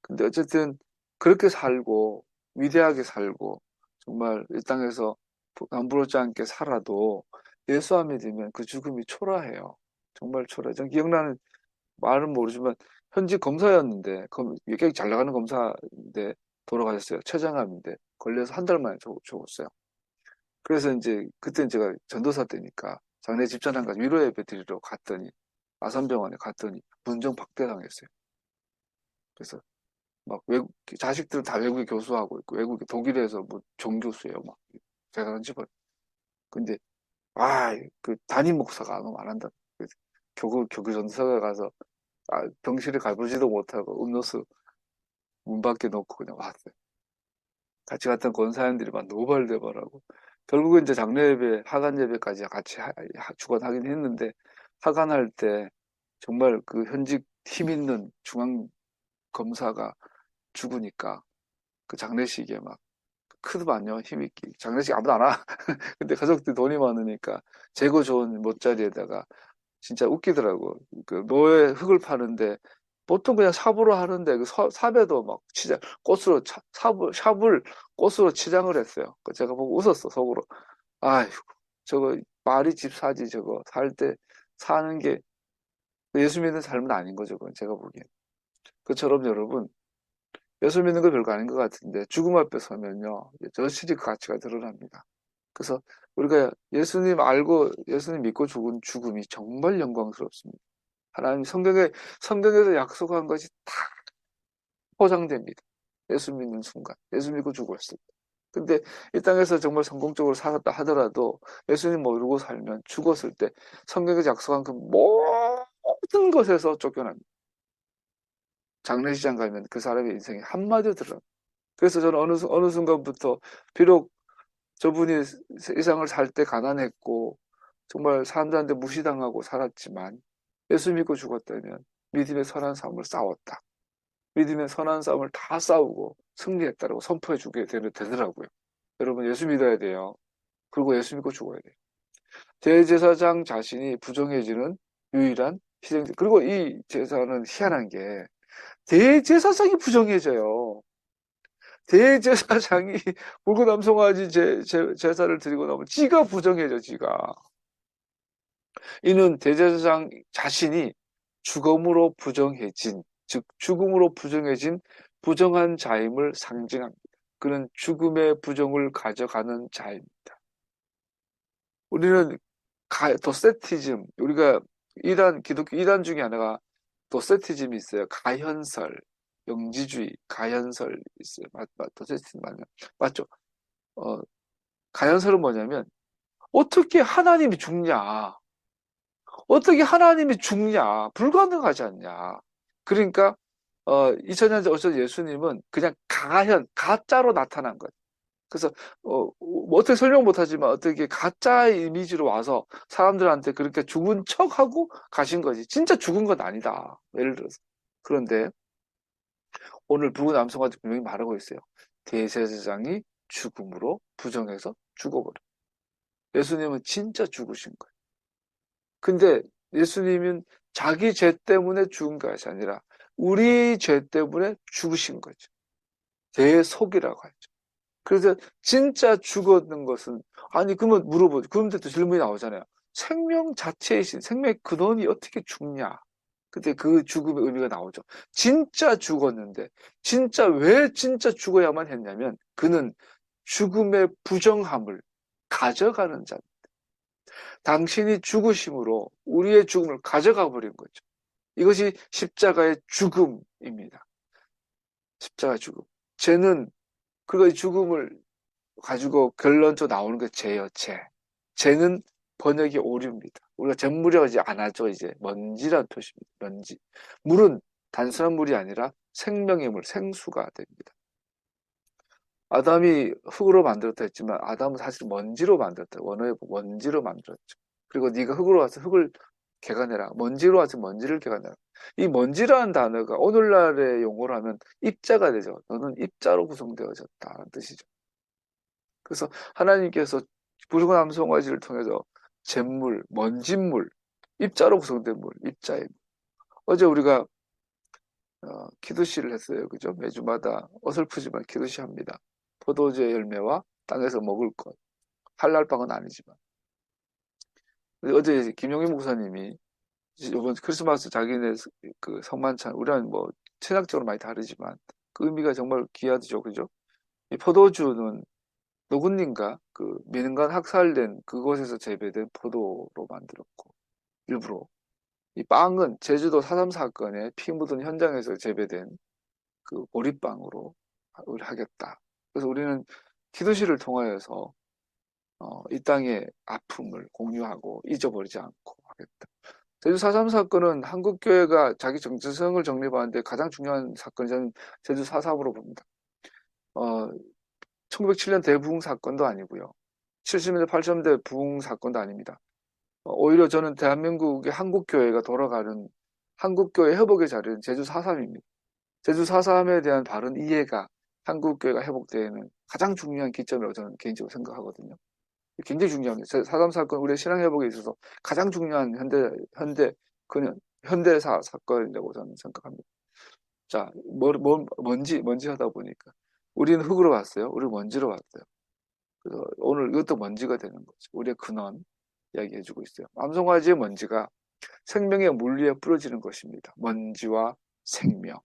근데 어쨌든 그렇게 살고 위대하게 살고 정말 이 땅에서 남부럽지 않게 살아도 예수 안 믿으면 그 죽음이 초라해요. 정말 초라해. 전 기억나는 말은 모르지만 현직 검사였는데 굉장히 잘 나가는 검사인데 돌아가셨어요. 최장암인데 걸려서 한 달 만에 죽었어요. 그래서 이제 그때 제가 전도사 때니까 장례 집전한 가지고 위로 예배 드리러 갔더니 아산병원에 갔더니 문정 박대당했어요. 그래서 막 외국 자식들 다 외국에 교수하고 있고 외국에 독일에서 뭐 정교수예요. 막 대단한 집안. 근데 그 담임 목사가 너무 안 한다. 그 교구 전도사가 가서 병실에 가보지도 못하고 음료수 문 밖에 놓고 그냥 왔어요. 같이 갔던 권사님들이 막 노발대발하고 결국은 이제 장례 예배, 하간 예배까지 같이 주관하긴 했는데 하간할 때 정말 그 현직 힘 있는 중앙 검사가 죽으니까 그 장례식에 막 크드만요 힘있게 장례식 아무도 안 와. 근데 가족들 돈이 많으니까 재고 좋은 못자리에다가 진짜 웃기더라고. 그 노예 흙을 파는데 보통 그냥 삽으로 하는데 그 삽에도 막 치장 꽃으로 삽을 꽃으로 치장을 했어요. 그 제가 보고 웃었어 속으로. 아이고 저거 말이 집 사지 저거 살 때 사는 게 예수 믿는 삶은 아닌 거죠. 그건 제가 보기엔. 그처럼 여러분 예수 믿는 거 별거 아닌 것 같은데 죽음 앞에 서면요 절실히 그 가치가 드러납니다. 그래서 우리가 예수님 알고 예수님 믿고 죽은 죽음이 정말 영광스럽습니다. 하나님 성경에서 약속한 것이 다 포장됩니다. 예수 믿는 순간, 예수 믿고 죽었을 때. 근데 이 땅에서 정말 성공적으로 살았다 하더라도 예수님 모르고 살면 죽었을 때 성경에서 약속한 그 모든 것에서 쫓겨납니다. 장례식장 가면 그 사람의 인생이 한마디로 들어. 그래서 저는 어느 순간부터 비록 저분이 세상을 살 때 가난했고 정말 사람들한테 무시당하고 살았지만 예수 믿고 죽었다면 믿음의 선한 삶을 싸웠다. 믿음의 선한 싸움을 다 싸우고 승리했다라고 선포해 주게 되더라고요. 여러분 예수 믿어야 돼요. 그리고 예수 믿고 죽어야 돼요. 대제사장 자신이 부정해지는 유일한 희생자. 그리고 이 제사는 희한한 게 대제사장이 부정해져요. 대제사장이 불구남성아지 제사를 드리고 나면 지가 부정해져 지가. 이는 대제사장 자신이 죽음으로 부정해진 즉 죽음으로 부정해진 부정한 자임을 상징합니다. 그는 죽음의 부정을 가져가는 자입니다. 우리는 도세티즘 우리가 기독교 이단 중에 하나가 도세티즘이 있어요. 가현설, 영지주의, 가현설 있어요. 도세티즘 맞죠? 어, 가현설은 뭐냐면 어떻게 하나님이 죽냐? 어떻게 하나님이 죽냐? 불가능하지 않냐? 그러니까 2000년 전 오셔서 예수님은 그냥 가짜로 나타난 거예요. 그래서 뭐 어떻게 설명 못하지만 어떻게 가짜의 이미지로 와서 사람들한테 그렇게 죽은 척하고 가신 거지. 진짜 죽은 건 아니다. 예를 들어서. 그런데 오늘 부구남성한테 분명히 말하고 있어요. 대제사장이 죽음으로 부정해서 죽어버려. 예수님은 진짜 죽으신 거예요. 근데 예수님은 자기 죄 때문에 죽은 것이 아니라 우리 죄 때문에 죽으신 거죠. 대속이라고 하죠. 그래서 진짜 죽었는 것은 아니 그러면 물어보죠. 그런데 또 질문이 나오잖아요. 생명 자체이신 생명의 근원이 어떻게 죽냐? 근데 그 죽음의 의미가 나오죠. 진짜 죽었는데 진짜 왜 진짜 죽어야만 했냐면 그는 죽음의 부정함을 가져가는 자. 당신이 죽으심으로 우리의 죽음을 가져가 버린 거죠. 이것이 십자가의 죽음입니다. 십자가 죽음. 죄는 그거 죽음을 가지고 결론적으로 나오는 게 죄예요, 죄. 죄는 번역이 오류입니다. 우리가 잿물이라고 하지 않았죠, 이제. 먼지라는 표시입니다, 먼지. 물은 단순한 물이 아니라 생명의 물, 생수가 됩니다. 아담이 흙으로 만들었다 했지만 아담은 사실 먼지로 만들었다. 원어에 먼지로 만들었죠. 그리고 네가 흙으로 와서 흙을 개가내라. 먼지로 와서 먼지를 개가내라. 이 먼지라는 단어가 오늘날의 용어로 하면 입자가 되죠. 너는 입자로 구성되어졌다는 뜻이죠. 그래서 하나님께서 붉은 암송아지를 통해서 잿물, 먼지물, 입자로 구성된 물, 입자의 물. 어제 우리가 키두시를 했어요. 그죠? 매주마다 어설프지만 키두시 합니다. 포도주의 열매와 땅에서 먹을 것. 할랄빵은 아니지만. 어제 김용희 목사님이 이번 크리스마스 자기네 그 성만찬, 우리는 뭐 신학적으로 많이 다르지만 그 의미가 정말 귀하죠. 그죠? 이 포도주는 노군님과 그 민간 학살된 그곳에서 재배된 포도로 만들었고, 일부러 이 빵은 제주도 4.3 사건에 피 묻은 현장에서 재배된 그 보리빵으로 하겠다. 그래서 우리는 기도실을 통하여서 이 땅의 아픔을 공유하고 잊어버리지 않고 하겠다. 제주 4.3 사건은 한국교회가 자기 정체성을 정립하는데 가장 중요한 사건이 저는 제주 4.3으로 봅니다. 1907년 대부흥 사건도 아니고요. 70년대, 80년대 부흥 사건도 아닙니다. 오히려 저는 대한민국의 한국교회가 돌아가는 한국교회 회복의 자리는 제주 4.3입니다. 제주 4.3에 대한 바른 이해가 한국교회가 회복되는 가장 중요한 기점이라고 저는 개인적으로 생각하거든요. 굉장히 중요합니다. 4.3 사건, 우리의 신앙 회복에 있어서 가장 중요한 현대사 사건이라고 저는 생각합니다. 자, 먼지 하다 보니까. 우리는 흙으로 왔어요. 우리는 먼지로 왔어요. 그래서 오늘 이것도 먼지가 되는 거죠. 우리의 근원 이야기해주고 있어요. 암송아지의 먼지가 생명의 물 위에 뿌려지는 것입니다. 먼지와 생명.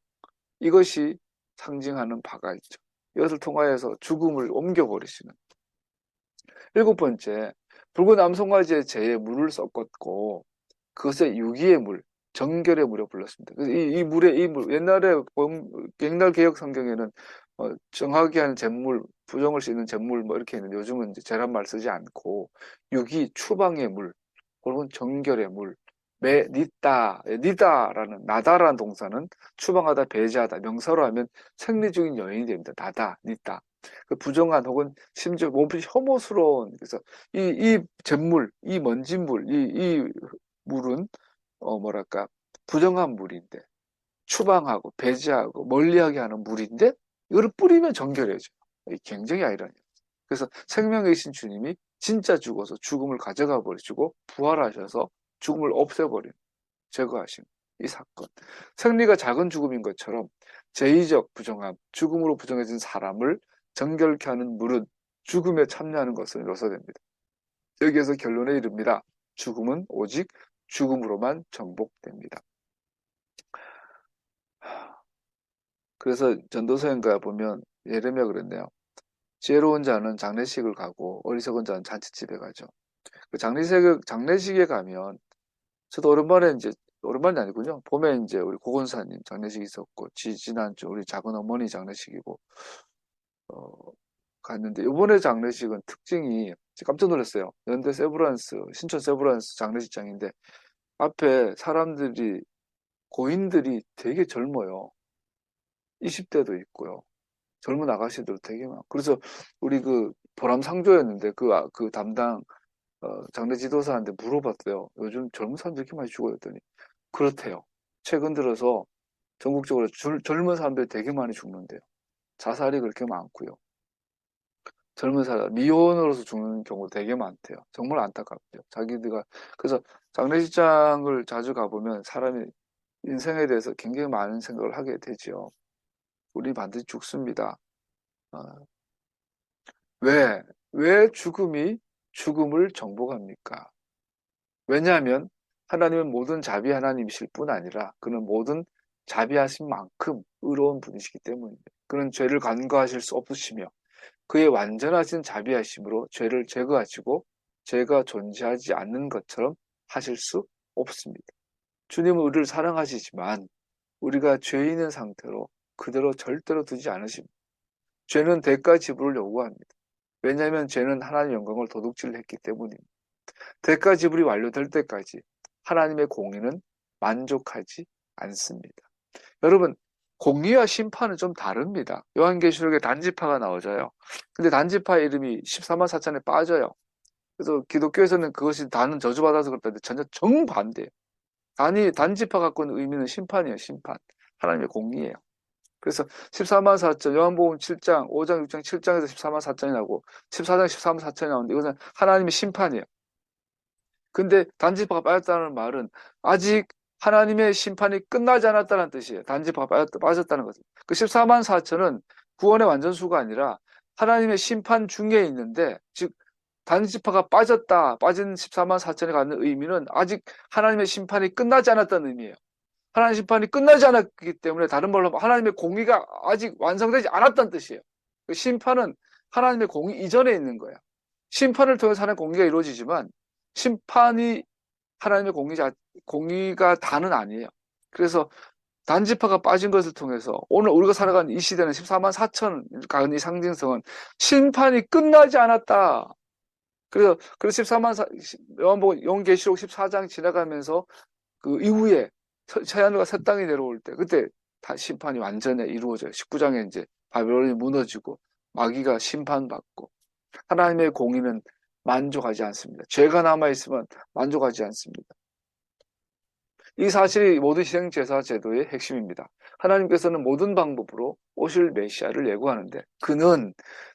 이것이 상징하는 바가 있죠. 이것을 통하여서 죽음을 옮겨버리시는. 7번째, 붉은 암송아지의 재에 물을 섞었고 그것에 유기의 물, 정결의 물을 불렀습니다. 그래서 이 물, 옛날 개혁 성경에는 정하게 하는 잿물, 부정을 씻는 잿물 뭐 이렇게 있는데 요즘은 이제 제란말 쓰지 않고 유기, 추방의 물, 그리고 정결의 물, 니다라는 나다라는 동사는 추방하다, 배제하다, 명사로 하면 생리적인 여인이 됩니다. 나다, 니다. 그 부정한 혹은 심지어 몸이 혐오스러운 그래서 이 잿물, 이 먼지물, 이 물은 뭐랄까 부정한 물인데 추방하고 배제하고 멀리하게 하는 물인데 이거를 뿌리면 정결해져요. 굉장히 아이러니해요. 그래서 생명이신 주님이 진짜 죽어서 죽음을 가져가 버리시고 부활하셔서 죽음을 없애버린 제거하신 이 사건. 생리가 작은 죽음인 것처럼 제의적 부정함, 죽음으로 부정해진 사람을 정결케 하는 물은 죽음에 참여하는 것을 묘사됩니다. 여기에서 결론에 이릅니다. 죽음은 오직 죽음으로만 정복됩니다. 그래서 전도서인가 보면 예레미야 그랬네요. 지혜로운 자는 장례식을 가고 어리석은 자는 잔치집에 가죠. 그 장례식에 가면 저도 오랜만이 아니군요. 봄에 이제 우리 고건사님 장례식이 있었고 지난주 우리 작은 어머니 장례식이고 갔는데 이번에 장례식은 특징이 깜짝 놀랐어요. 연대 세브란스 신촌 세브란스 장례식장인데 앞에 사람들이 고인들이 되게 젊어요. 20대도 있고요. 젊은 아가씨들 되게 많고. 그래서 우리 그 보람상조였는데 그 담당 장례 지도사한테 물어봤어요. 요즘 젊은 사람들 이렇게 많이 죽어요 했더니 그렇대요. 최근 들어서 전국적으로 젊은 사람들이 되게 많이 죽는데요. 자살이 그렇게 많고요. 젊은 사람 미혼으로서 죽는 경우 되게 많대요. 정말 안타깝죠. 자기들가 그래서 장례식장을 자주 가보면 사람이 인생에 대해서 굉장히 많은 생각을 하게 되죠. 우리 반드시 죽습니다. 어, 왜 죽음이 죽음을 정복합니까? 왜냐하면 하나님은 모든 자비 하나님이실 뿐 아니라 그는 모든 자비하신 만큼 의로운 분이시기 때문입니다. 그는 죄를 간과하실 수 없으시며 그의 완전하신 자비하심으로 죄를 제거하시고 죄가 존재하지 않는 것처럼 하실 수 없습니다. 주님은 우리를 사랑하시지만 우리가 죄인인 상태로 그대로 절대로 두지 않으십니다. 죄는 대가 지불을 요구합니다. 왜냐하면 죄는 하나님의 영광을 도둑질했기 때문입니다. 대가 지불이 완료될 때까지 하나님의 공의는 만족하지 않습니다. 여러분, 공의와 심판은 좀 다릅니다. 요한계시록에 단지파가 나오잖아요. 근데 단지파 이름이 14만 4천에 빠져요. 그래서 기독교에서는 그것이 단은 저주받아서 그렇다는데 전혀 정반대예요. 단지파 갖고 있는 의미는 심판이에요, 심판. 하나님의 공의예요. 그래서 14만 4천, 요한복음 7장, 5장, 6장, 7장에서 14만 4천이 나오고 14장 14만 4천이 나오는데 이것은 하나님의 심판이에요. 근데 단지파가 빠졌다는 말은 아직 하나님의 심판이 끝나지 않았다는 뜻이에요. 단지파가 빠졌다는 것은. 그 14만 4천은 구원의 완전수가 아니라 하나님의 심판 중에 있는데, 즉 단지파가 빠진 14만 4천에 갖는 의미는 아직 하나님의 심판이 끝나지 않았다는 의미예요. 하나님의 심판이 끝나지 않았기 때문에 다른 말로 하면 하나님의 공의가 아직 완성되지 않았다는 뜻이에요. 그 심판은 하나님의 공의 이전에 있는 거야. 심판을 통해서 하나님의 공의가 이루어지지만 심판이 하나님의 공의가 다는 아니에요. 그래서 단지파가 빠진 것을 통해서 오늘 우리가 살아가는 이 시대는 14만 4천 가는 이 상징성은 심판이 끝나지 않았다. 그래서 14만 요한계시록 14장 지나가면서 그 이후에 새하늘과 새 땅이 내려올 때 그때 다 심판이 완전히 이루어져요. 19장에 이제 바벨론이 무너지고 마귀가 심판받고 하나님의 공의는 만족하지 않습니다. 죄가 남아있으면 만족하지 않습니다. 이 사실이 모든 희생제사 제도의 핵심입니다. 하나님께서는 모든 방법으로 오실 메시아를 예고하는데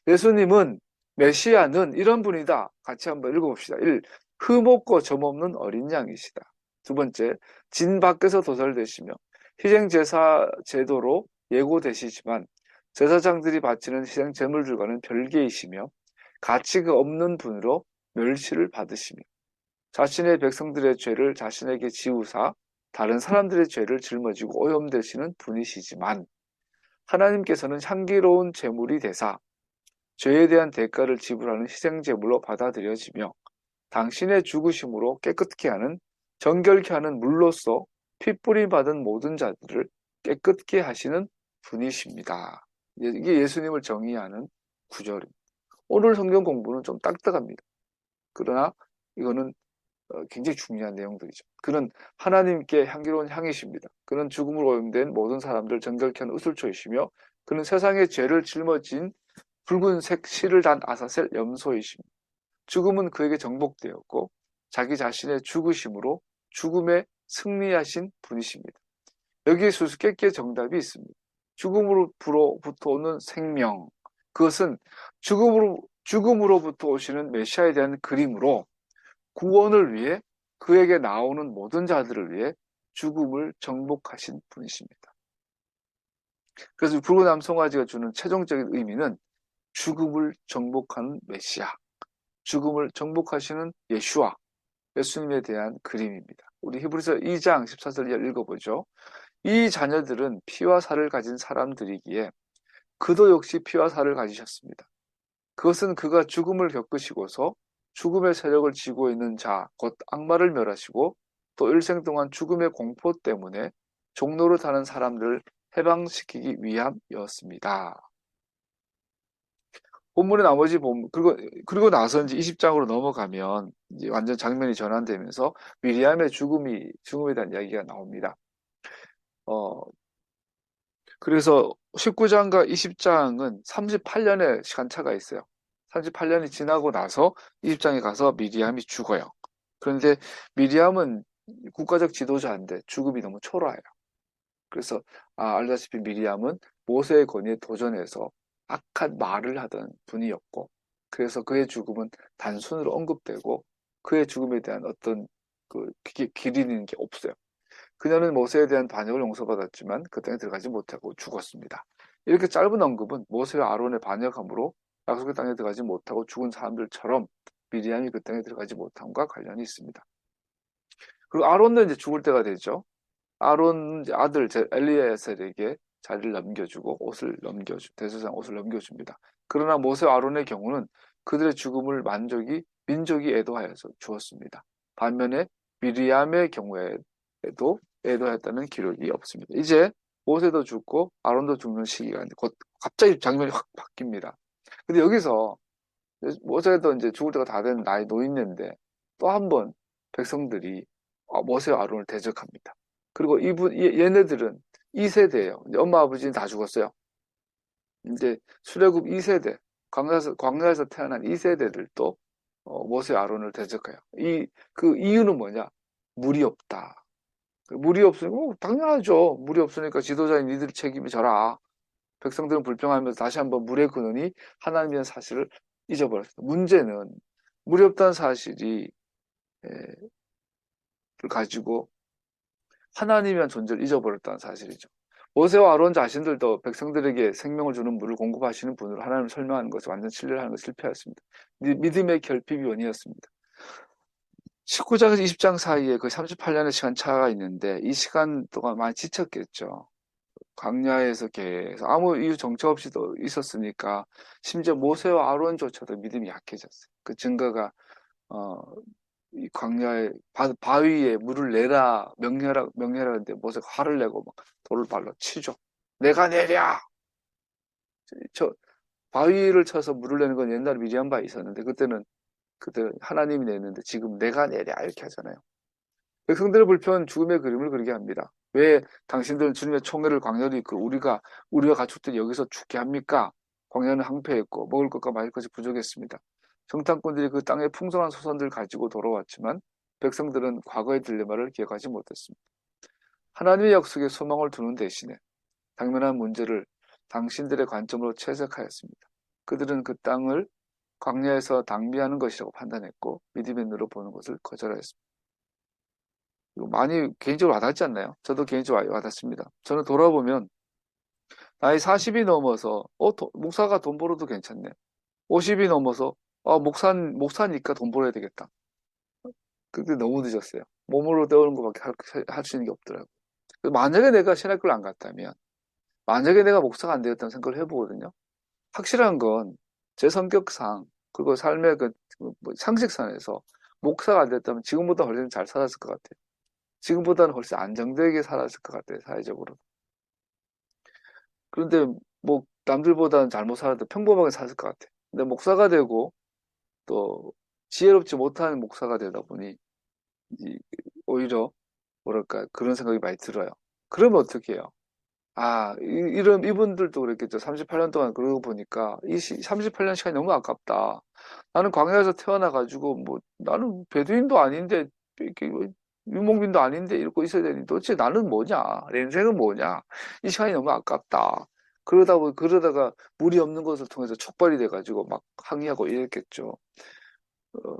예수님은 메시아는 이런 분이다. 같이 한번 읽어봅시다. 1. 흠없고 점없는 어린 양이시다. 두 번째, 진 밖에서 도살되시며 희생제사 제도로 예고되시지만 제사장들이 바치는 희생 제물들과는 별개이시며 가치가 없는 분으로 멸시를 받으시며 자신의 백성들의 죄를 자신에게 지우사 다른 사람들의 죄를 짊어지고 오염되시는 분이시지만 하나님께서는 향기로운 제물이 되사 죄에 대한 대가를 지불하는 희생제물로 받아들여지며 당신의 죽으심으로 깨끗게 하는 정결케 하는 물로서 핏뿌림 받은 모든 자들을 깨끗게 하시는 분이십니다. 이게 예수님을 정의하는 구절입니다. 오늘 성경 공부는 좀 딱딱합니다. 그러나 이거는 굉장히 중요한 내용들이죠. 그는 하나님께 향기로운 향이십니다. 그는 죽음으로 오염된 모든 사람들 정결케 하는 우슬초이시며 그는 세상의 죄를 짊어진 붉은색 실을 단 아사셀 염소이십니다. 죽음은 그에게 정복되었고 자기 자신의 죽으심으로 죽음에 승리하신 분이십니다. 여기에 수수께끼의 정답이 있습니다. 죽음으로부터 오는 생명, 그것은 죽음으로부터 오시는 메시아에 대한 그림으로 구원을 위해 그에게 나오는 모든 자들을 위해 죽음을 정복하신 분이십니다. 그래서 붉은 암송아지가 주는 최종적인 의미는 죽음을 정복하는 메시아, 죽음을 정복하시는 예수와 예수님에 대한 그림입니다. 우리 히브리서 2장 14절 읽어보죠. 이 자녀들은 피와 살을 가진 사람들이기에 그도 역시 피와 살을 가지셨습니다. 그것은 그가 죽음을 겪으시고서 죽음의 세력을 쥐고 있는 자, 곧 악마를 멸하시고 또 일생 동안 죽음의 공포 때문에 종로를 타는 사람들을 해방시키기 위함이었습니다. 본문의 나머지 그리고 나서 이제 20장으로 넘어가면 이제 완전 장면이 전환되면서 미리암의 죽음에 대한 이야기가 나옵니다. 그래서 19장과 20장은 38년의 시간차가 있어요. 38년이 지나고 나서 20장에 가서 미리암이 죽어요. 그런데 미리암은 국가적 지도자인데 죽음이 너무 초라해요. 그래서 알다시피 미리암은 모세의 권위에 도전해서 악한 말을 하던 분이었고 그래서 그의 죽음은 단순으로 언급되고 그의 죽음에 대한 어떤 길이 있는 게 없어요. 그녀는 모세에 대한 반역을 용서받았지만 그 땅에 들어가지 못하고 죽었습니다. 이렇게 짧은 언급은 모세와 아론의 반역함으로 약속의 땅에 들어가지 못하고 죽은 사람들처럼 미리암이 그 땅에 들어가지 못함과 관련이 있습니다. 그리고 아론도 이제 죽을 때가 되죠. 아론 아들 엘리에셀에게 자리를 넘겨주고 대제사장 옷을 넘겨줍니다. 그러나 모세와 아론의 경우는 그들의 죽음을 민족이 애도하여서 주었습니다. 반면에 미리암의 경우에도 애도했다는 기록이 없습니다. 이제 모세도 죽고 아론도 죽는 시기가 곧 갑자기 장면이 확 바뀝니다. 근데 여기서 모세도 이제 죽을 때가 다 된 나이 노인인데 또 한 번 백성들이 모세와 아론을 대적합니다. 그리고 얘네들은 2세대예요. 이제 엄마 아버지는 다 죽었어요. 이제 출애굽 2세대, 광야에서 태어난 2세대들도 모세 아론을 대적해요. 그 이유는 뭐냐? 물이 없다. 물이 없으니까 당연하죠. 물이 없으니까 지도자인 니들 책임이 져라. 백성들은 불평하면서 다시 한번 물의 근원이 하나님이라는 사실을 잊어버렸습니다. 문제는 물이 없다는 사실이 가지고 하나님이란 존재를 잊어버렸다는 사실이죠. 모세와 아론 자신들도 백성들에게 생명을 주는 물을 공급하시는 분으로 하나님을 설명하는 것을 완전 신뢰하는 것을 실패했습니다. 믿음의 결핍이 원이었습니다. 19장에서 20장 사이에 거의 38년의 시간 차가 있는데 이 시간 동안 많이 지쳤겠죠. 광야에서 계속 아무 이유 정처 없이도 있었으니까 심지어 모세와 아론조차도 믿음이 약해졌어요. 그 증거가 어, 이 광야에 바위에 물을 내라 명령하는데 모세가 화를 내고 막 돌을 발로 치죠. 내가 내랴. 저 바위를 쳐서 물을 내는 건 옛날에 미리한 바 있었는데 그때 하나님이 냈는데 지금 내가 내랴 이렇게 하잖아요. 백성들의 불편 죽음의 그림을 그리게 합니다. 왜 당신들은 주님의 총애를 광야로 이끌고 우리가 가축들이 여기서 죽게 합니까? 광야는 황폐했고 먹을 것과 마실 것이 부족했습니다. 정탐꾼들이 그 땅의 풍성한 소산들을 가지고 돌아왔지만 백성들은 과거의 딜레마를 기억하지 못했습니다. 하나님의 약속에 소망을 두는 대신에 당면한 문제를 당신들의 관점으로 채색하였습니다. 그들은 그 땅을 광야에서 낭비하는 것이라고 판단했고 믿음의 눈으로 보는 것을 거절하였습니다. 이거 많이 개인적으로 와닿지 않나요? 저도 개인적으로 와닿습니다. 저는 돌아보면 나이 40이 넘어서 목사가 돈 벌어도 괜찮네. 50이 넘어서 목사니까 돈 벌어야 되겠다. 그게 너무 늦었어요. 몸으로 때우는 것밖에 할 수 있는 게 없더라고요. 만약에 내가 신학교를 안 갔다면, 만약에 내가 목사가 안 되었다는 생각을 해보거든요. 확실한 건 제 성격상 그리고 삶의 상식선에서 목사가 안 됐다면 지금보다 훨씬 잘 살았을 것 같아요. 지금보다는 훨씬 안정되게 살았을 것 같아요, 사회적으로. 그런데 뭐 남들보다는 잘못 살아도 평범하게 살았을 것 같아요. 근데 목사가 되고 또 지혜롭지 못한 목사가 되다 보니 오히려 뭐랄까 그런 생각이 많이 들어요. 그러면 어떻게 해요? 이런 이분들도 그랬겠죠. 38년 동안 그러고 보니까 이 38년 시간이 너무 아깝다. 나는 광야에서 태어나 가지고 뭐 나는 베두인도 아닌데 이렇게 유목민도 아닌데 이러고 있어야 되니 도대체 나는 뭐냐? 내 인생은 뭐냐? 이 시간이 너무 아깝다. 그러다가 물이 없는 것을 통해서 촉발이 돼 가지고 막 항의하고 이랬겠죠. 어,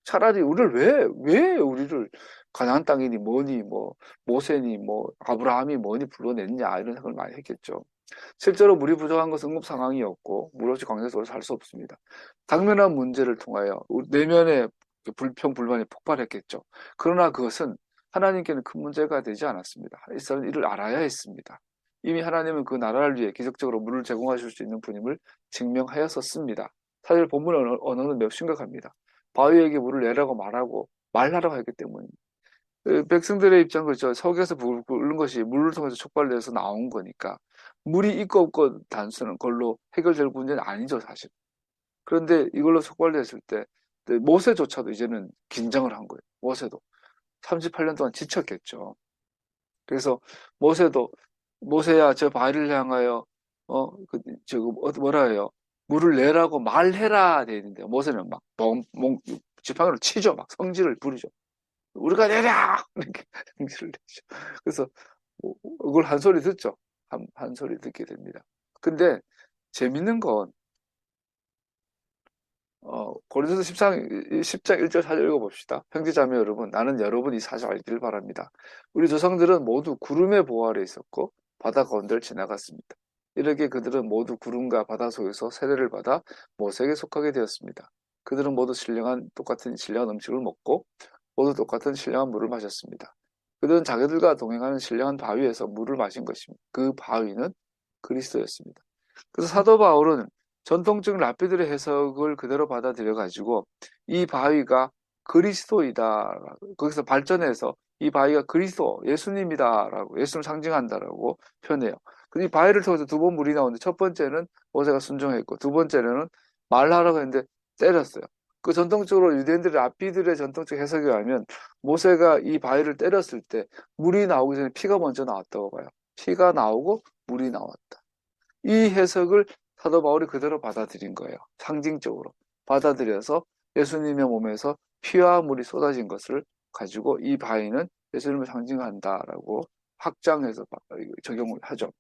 차라리 왜 우리를 가나안 땅이니 뭐니 뭐 모세니 뭐 아브라함이 뭐니 불러냈냐 이런 생각을 많이 했겠죠. 실제로 물이 부족한 것은 응급 상황이었고 물 없이 광야에서 살 수 없습니다. 당면한 문제를 통하여 내면의 불평 불만이 폭발했겠죠. 그러나 그것은 하나님께는 큰 문제가 되지 않았습니다. 이스라엘은 이를 알아야 했습니다. 이미 하나님은 그 나라를 위해 기적적으로 물을 제공하실 수 있는 분임을 증명하였었습니다. 사실 본문 언어는 매우 심각합니다. 바위에게 물을 내라고 말하라고 했기 때문입니다. 백성들의 입장은 그렇죠. 석에서 불을 끓는 것이 물을 통해서 촉발돼서 나온 거니까 물이 있고 없고 단순한 걸로 해결될 문제는 아니죠, 사실. 그런데 이걸로 촉발됐을 때 모세조차도 이제는 긴장을 한 거예요. 모세도 38년 동안 지쳤겠죠. 그래서 모세도 모세야 저 바위를 향하여 뭐라 해요? 물을 내라고 말해라 돼 있는데 모세는 막 지팡이로 치죠. 막 성질을 부리죠. 우리가 내랴! 이렇게 성질을 내죠. 그래서 그걸 한 소리 듣죠. 한 소리 듣게 됩니다. 근데 재밌는 건 고린도서 10장 1절 4절 읽어봅시다. 형제자매 여러분, 나는 여러분이 사실 알기를 바랍니다. 우리 조상들은 모두 구름의 보호 아래 있었고 바다 가운데를 지나갔습니다. 이렇게 그들은 모두 구름과 바다 속에서 세례를 받아 모세에게 속하게 되었습니다. 그들은 모두 똑같은 신령한 음식을 먹고 모두 똑같은 신령한 물을 마셨습니다. 그들은 자기들과 동행하는 신령한 바위에서 물을 마신 것입니다. 그 바위는 그리스도였습니다. 그래서 사도 바울은 전통적인 랍비들의 해석을 그대로 받아들여 가지고 이 바위가 그리스도이다. 거기서 발전해서 이 바위가 그리스도, 예수님이다라고, 예수님을 상징한다라고 표현해요. 이 바위를 통해서 두 번 물이 나오는데 첫 번째는 모세가 순종했고 두 번째는 말하라고 했는데 때렸어요. 그 전통적으로 유대인들의 랍비들의 전통적 해석에 의하면 모세가 이 바위를 때렸을 때 물이 나오기 전에 피가 먼저 나왔다고 봐요. 피가 나오고 물이 나왔다. 이 해석을 사도 바울이 그대로 받아들인 거예요. 상징적으로 받아들여서 예수님의 몸에서 피와 물이 쏟아진 것을 가지고 이 바위는 예수님을 상징한다라고 확장해서 적용을 하죠.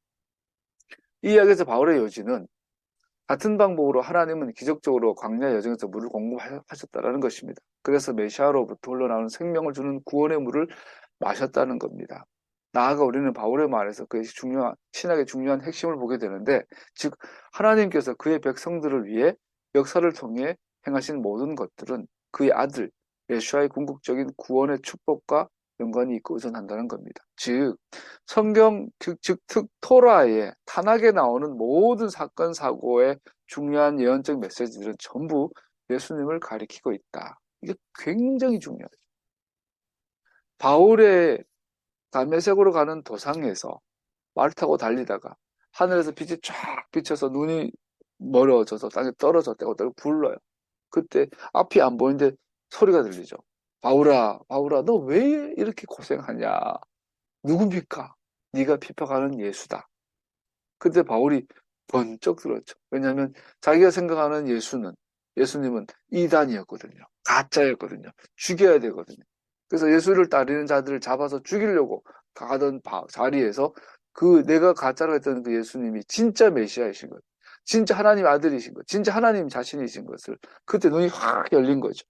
이 이야기에서 바울의 요지는 같은 방법으로 하나님은 기적적으로 광야 여정에서 물을 공급하셨다는 것입니다. 그래서 메시아로부터 흘러나오는 생명을 주는 구원의 물을 마셨다는 겁니다. 나아가 우리는 바울의 말에서 그의 신학의 중요한 핵심을 보게 되는데, 즉 하나님께서 그의 백성들을 위해 역사를 통해 행하신 모든 것들은 그의 아들 메시아의 궁극적인 구원의 축복과 연관이 있고 의존한다는 겁니다. 즉 성경 즉 토라에 타락에 나오는 모든 사건 사고의 중요한 예언적 메시지들은 전부 예수님을 가리키고 있다. 이게 굉장히 중요해요. 바울의 담메색으로 가는 도상에서 말 타고 달리다가 하늘에서 빛이 쫙 비쳐서 눈이 멀어져서 땅에 떨어졌다고 불러요. 그때 앞이 안 보이는데 소리가 들리죠. 바울아, 바울아, 너 왜 이렇게 고생하냐? 누굽니까? 네가 핍박하는 예수다. 그때 바울이 번쩍 들었죠. 왜냐하면 자기가 생각하는 예수님은 이단이었거든요. 가짜였거든요. 죽여야 되거든요. 그래서 예수를 따르는 자들을 잡아서 죽이려고 가던 자리에서 내가 가짜로 했던 그 예수님이 진짜 메시아이신 것, 진짜 하나님 아들이신 것, 진짜 하나님 자신이신 것을 그때 눈이 확 열린 거죠.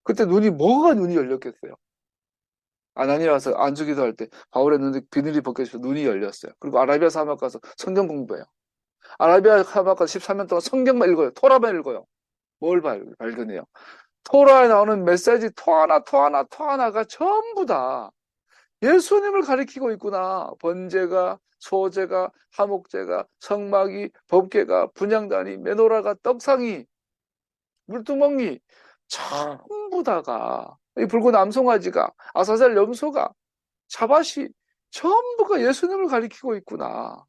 그때 뭐가 눈이 열렸겠어요? 아나니아 와서 안수기도 할 때 바울의 눈에 비늘이 벗겨져서 눈이 열렸어요. 그리고 아라비아 사막 가서 성경 공부해요. 아라비아 사막 가서 13년 동안 성경만 읽어요. 토라만 읽어요. 뭘 발견해요? 토라에 나오는 메시지 토하나가 전부 다 예수님을 가리키고 있구나. 번제가, 소제가, 하목제가, 성막이, 법궤가, 분향단이, 메노라가, 떡상이, 물두멍이 전부 다가 이 붉은 암송아지가, 아사셀 염소가, 샤밧이 전부가 예수님을 가리키고 있구나.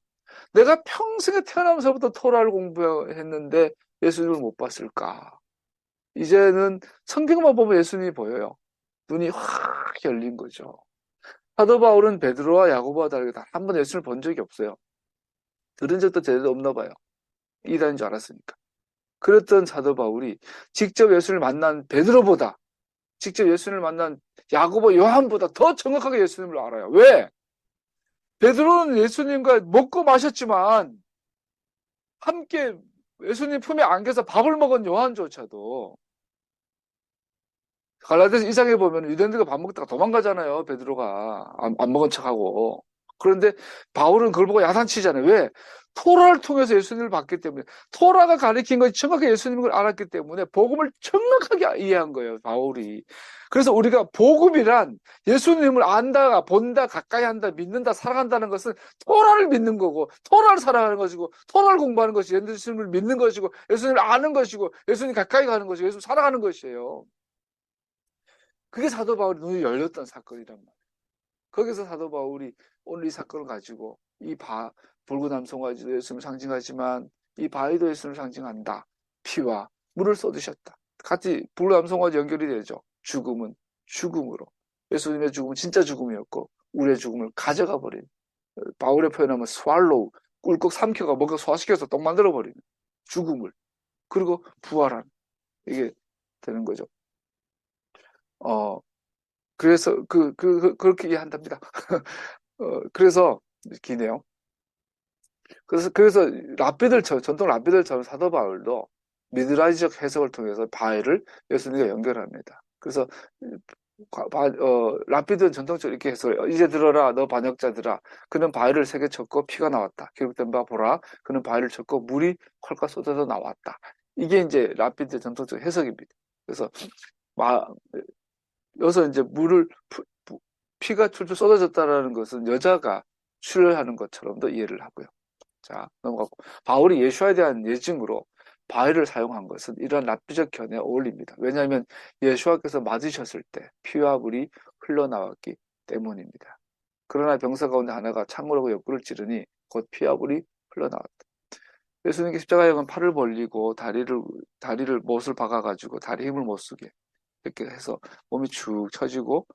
내가 평생에 태어나면서부터 토라를 공부했는데 예수님을 못 봤을까? 이제는 성경만 보면 예수님이 보여요. 눈이 확 열린 거죠. 사도 바울은 베드로와 야고보와 다르게 단 한 번 예수님을 본 적이 없어요. 들은 적도 제대로 없나 봐요. 이단인 줄 알았으니까. 그랬던 사도 바울이 직접 예수를 만난 베드로보다, 직접 예수님을 만난 야고보, 요한보다 더 정확하게 예수님을 알아요. 왜? 베드로는 예수님과 먹고 마셨지만 함께 예수님 품에 안겨서 밥을 먹은 요한조차도 갈라디아서 2장에 보면 유대인들과 밥 먹다가 도망가잖아요. 베드로가 안 먹은 척하고. 그런데 바울은 그걸 보고 야단치잖아요. 왜? 토라를 통해서 예수님을 봤기 때문에, 토라가 가리킨 것이 정확하게 예수님을 알았기 때문에 복음을 정확하게 이해한 거예요. 바울이. 그래서 우리가 복음이란 예수님을 안다, 본다, 가까이 한다, 믿는다, 사랑한다는 것은 토라를 믿는 거고, 토라를 사랑하는 것이고, 토라를 공부하는 것이 예수님을 믿는 것이고, 예수님을 아는 것이고, 예수님 가까이 가는 것이고, 예수님 사랑하는 것이에요. 그게 사도 바울이 눈이 열렸던 사건이란 말이에요. 거기서 사도 바울이 오늘 이 사건을 가지고 붉은 암송아지도 예수님을 상징하지만 이 바위도 예수님을 상징한다. 피와 물을 쏟으셨다. 같이 붉은 암송아지 연결이 되죠. 죽음은 죽음으로. 예수님의 죽음은 진짜 죽음이었고 우리의 죽음을 가져가 버린, 바울의 표현하면 스왈로우, 꿀꺽 삼켜가 뭔가 소화시켜서 똥 만들어 버리는 죽음을, 그리고 부활한, 이게 되는 거죠. 그래서 그렇게 이해한답니다. 그래서 기네요. 그래서 전통 랍비들처럼 사도 바울도 미드라지적 해석을 통해서 바위를 예수님과 연결합니다. 그래서 랍비들은 전통적으로 이렇게 해석을 해요. 이제 들어라, 너 반역자들아. 그는 바위를 3개 쳤고 피가 나왔다. 기록된 바 보라. 그는 바위를 쳤고 물이 콸콸 쏟아져 나왔다. 이게 이제 랍비들 전통적 해석입니다. 그래서 여기서 이제 피가 출출 쏟아졌다라는 것은 여자가 출혈하는 것처럼도 이해를 하고요. 자, 넘어가고. 바울이 예수와에 대한 예증으로 바위를 사용한 것은 이러한 랍비적 견해에 어울립니다. 왜냐하면 예수와께서 맞으셨을 때 피와 물이 흘러나왔기 때문입니다. 그러나 병사 가운데 하나가 창으로 옆구리를 찌르니 곧 피와 물이 흘러나왔다. 예수님께 십자가형은 팔을 벌리고 다리를 못을 박아가지고 다리 힘을 못 쓰게 이렇게 해서 몸이 축 처지고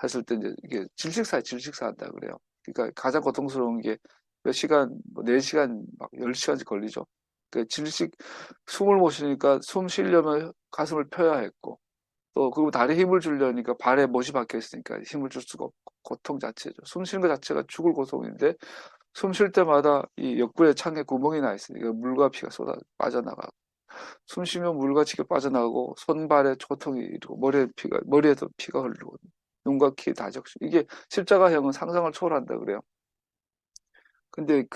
했을 때 이제 이게 질식사한다 그래요. 그러니까 가장 고통스러운 게 몇 시간, 뭐 4시간, 막 10시간씩 걸리죠. 그 숨을 못 쉬니까 숨 쉬려면 가슴을 펴야 했고, 그리고 다리에 힘을 주려니까 발에 못이 박혀 있으니까 힘을 줄 수가 없고, 고통 자체죠. 숨 쉬는 것 자체가 죽을 고통인데, 숨 쉴 때마다 이 옆구리에 창에 구멍이 나 있으니까 물과 피가 빠져나가고, 숨 쉬면 물과 피가 빠져나가고, 손발에 고통이 일고, 머리에도 피가 흐르고, 눈과 귀에 다 적시. 이게 십자가형은 상상을 초월한다 그래요. 근데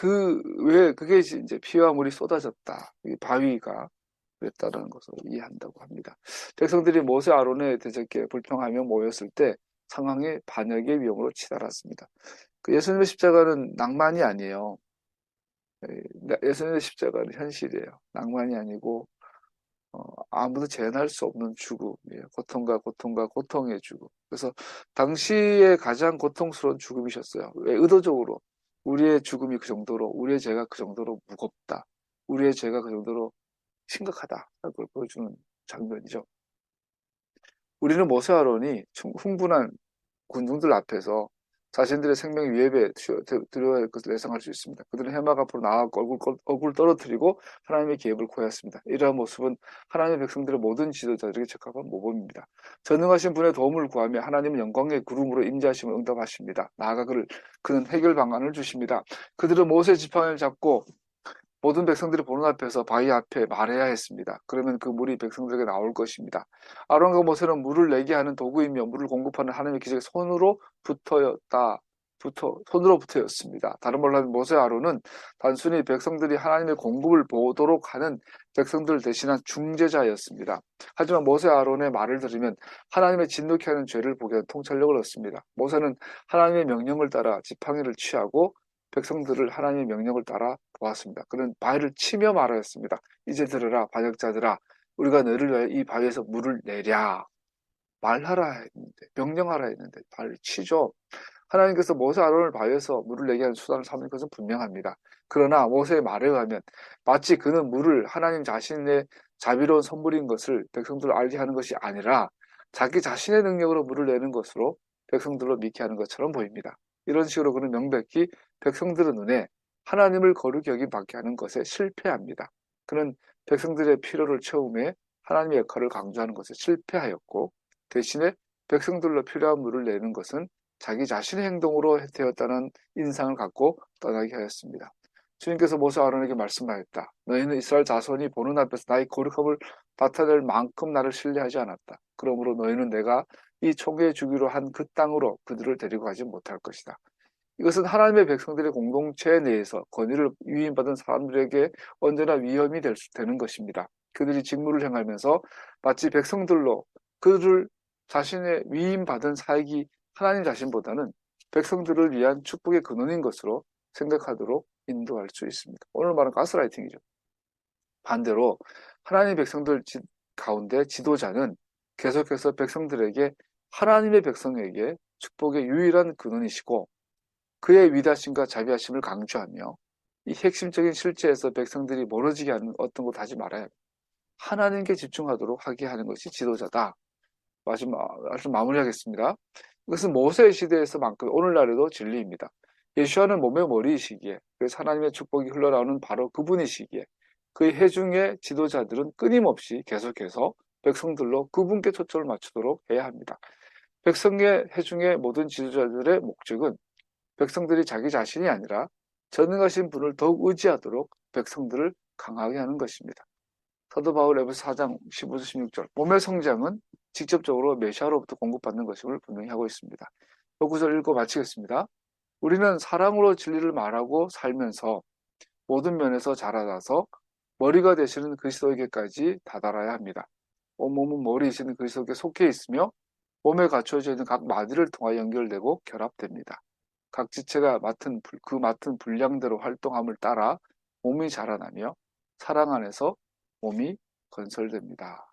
왜 그게 이제 피와 물이 쏟아졌다. 이 바위가 그랬다는 것을 이해한다고 합니다. 백성들이 모세 아론에 대적해 불평하며 모였을 때 상황의 반역의 위험으로 치달았습니다. 그 예수님의 십자가는 낭만이 아니에요. 예수님의 십자가는 현실이에요. 낭만이 아니고 아무도 재현할 수 없는 죽음이에요. 고통과 고통의 죽음. 그래서 당시에 가장 고통스러운 죽음이셨어요. 왜? 의도적으로 우리의 죽음이 그 정도로, 우리의 죄가 그 정도로 무겁다, 우리의 죄가 그 정도로 심각하다, 그걸 보여주는 장면이죠. 우리는 모세 아론이 흥분한 군중들 앞에서 자신들의 생명 위협에 들어야 할 것을 예상할 수 있습니다. 그들은 해막 앞으로 나아가 얼굴 떨어뜨리고 하나님의 계획을 고했습니다. 이러한 모습은 하나님의 백성들의 모든 지도자들에게 적합한 모범입니다. 전능하신 분의 도움을 구하며 하나님은 영광의 구름으로 임재하심을 응답하십니다. 나아가 그는 해결 방안을 주십니다. 그들은 모세 지팡이를 잡고 모든 백성들이 보는 앞에서 바위 앞에 말해야 했습니다. 그러면 그 물이 백성들에게 나올 것입니다. 아론과 모세는 물을 내게 하는 도구이며 물을 공급하는 하나님의 기적의 손으로 붙어였습니다. 다른 말로 하면 모세 아론은 단순히 백성들이 하나님의 공급을 보도록 하는 백성들을 대신한 중재자였습니다. 하지만 모세 아론의 말을 들으면 하나님의 진노케 하는 죄를 보게 하는 통찰력을 얻습니다. 모세는 하나님의 명령을 따라 지팡이를 취하고 백성들을 하나님의 명령을 따라 보았습니다. 그는 바위를 치며 말하였습니다. 이제 들으라, 반역자들아, 우리가 너를 위하여 이 바위에서 물을 내랴. 말하라 했는데, 명령하라 했는데 바위를 치죠. 하나님께서 모세 아론을 바위에서 물을 내게 하는 수단을 삼는 것은 분명합니다. 그러나 모세의 말에 의하면 마치 그는 물을 하나님 자신의 자비로운 선물인 것을 백성들을 알게 하는 것이 아니라 자기 자신의 능력으로 물을 내는 것으로 백성들로 믿게 하는 것처럼 보입니다. 이런 식으로 그는 명백히 백성들의 눈에 하나님을 거룩히 여김받게 하는 것에 실패합니다. 그는 백성들의 필요를 채우며 하나님의 역할을 강조하는 것에 실패하였고, 대신에 백성들로 필요한 물을 내는 것은 자기 자신의 행동으로 되었다는 인상을 갖고 떠나게 하였습니다. 주님께서 모세 아론에게 말씀하였다. 너희는 이스라엘 자손이 보는 앞에서 나의 거룩함을 나타낼 만큼 나를 신뢰하지 않았다. 그러므로 너희는 내가 이 총회에 주기로 한 그 땅으로 그들을 데리고 가지 못할 것이다. 이것은 하나님의 백성들의 공동체 내에서 권위를 위임받은 사람들에게 언제나 위험이 되는 것입니다. 그들이 직무를 행하면서 마치 백성들로 그들 자신의 위임받은 사역이 하나님 자신보다는 백성들을 위한 축복의 근원인 것으로 생각하도록 인도할 수 있습니다. 오늘 말은 가스라이팅이죠. 반대로 하나님의 백성들 가운데 지도자는 계속해서 백성들에게, 하나님의 백성에게 축복의 유일한 근원이시고 그의 위대하심과 자비하심을 강조하며 이 핵심적인 실체에서 백성들이 멀어지게 하는 어떤 것 하지 말아야 합니다. 하나님께 집중하도록 하게 하는 것이 지도자다. 마무리하겠습니다. 이것은 모세의 시대에서만큼 오늘날에도 진리입니다. 예수와는 몸의 머리이시기에, 그래서 하나님의 축복이 흘러나오는 바로 그분이시기에 그의 회중의 지도자들은 끊임없이 계속해서 백성들로 그분께 초점을 맞추도록 해야 합니다. 백성의 회중의 모든 지도자들의 목적은 백성들이 자기 자신이 아니라 전능하신 분을 더욱 의지하도록 백성들을 강하게 하는 것입니다. 사도 바울 에베소 4장 15절 16절 몸의 성장은 직접적으로 메시아로부터 공급받는 것임을 분명히 하고 있습니다. 그 구절 읽고 마치겠습니다. 우리는 사랑으로 진리를 말하고 살면서 모든 면에서 자라나서 머리가 되시는 그리스도에게까지 다다라야 합니다. 온몸은 머리이시는 그리스도께 속해 있으며 몸에 갖춰져 있는 각 마디를 통하여 연결되고 결합됩니다. 각 지체가 맡은 분량대로 활동함을 따라 몸이 자라나며 사랑 안에서 몸이 건설됩니다.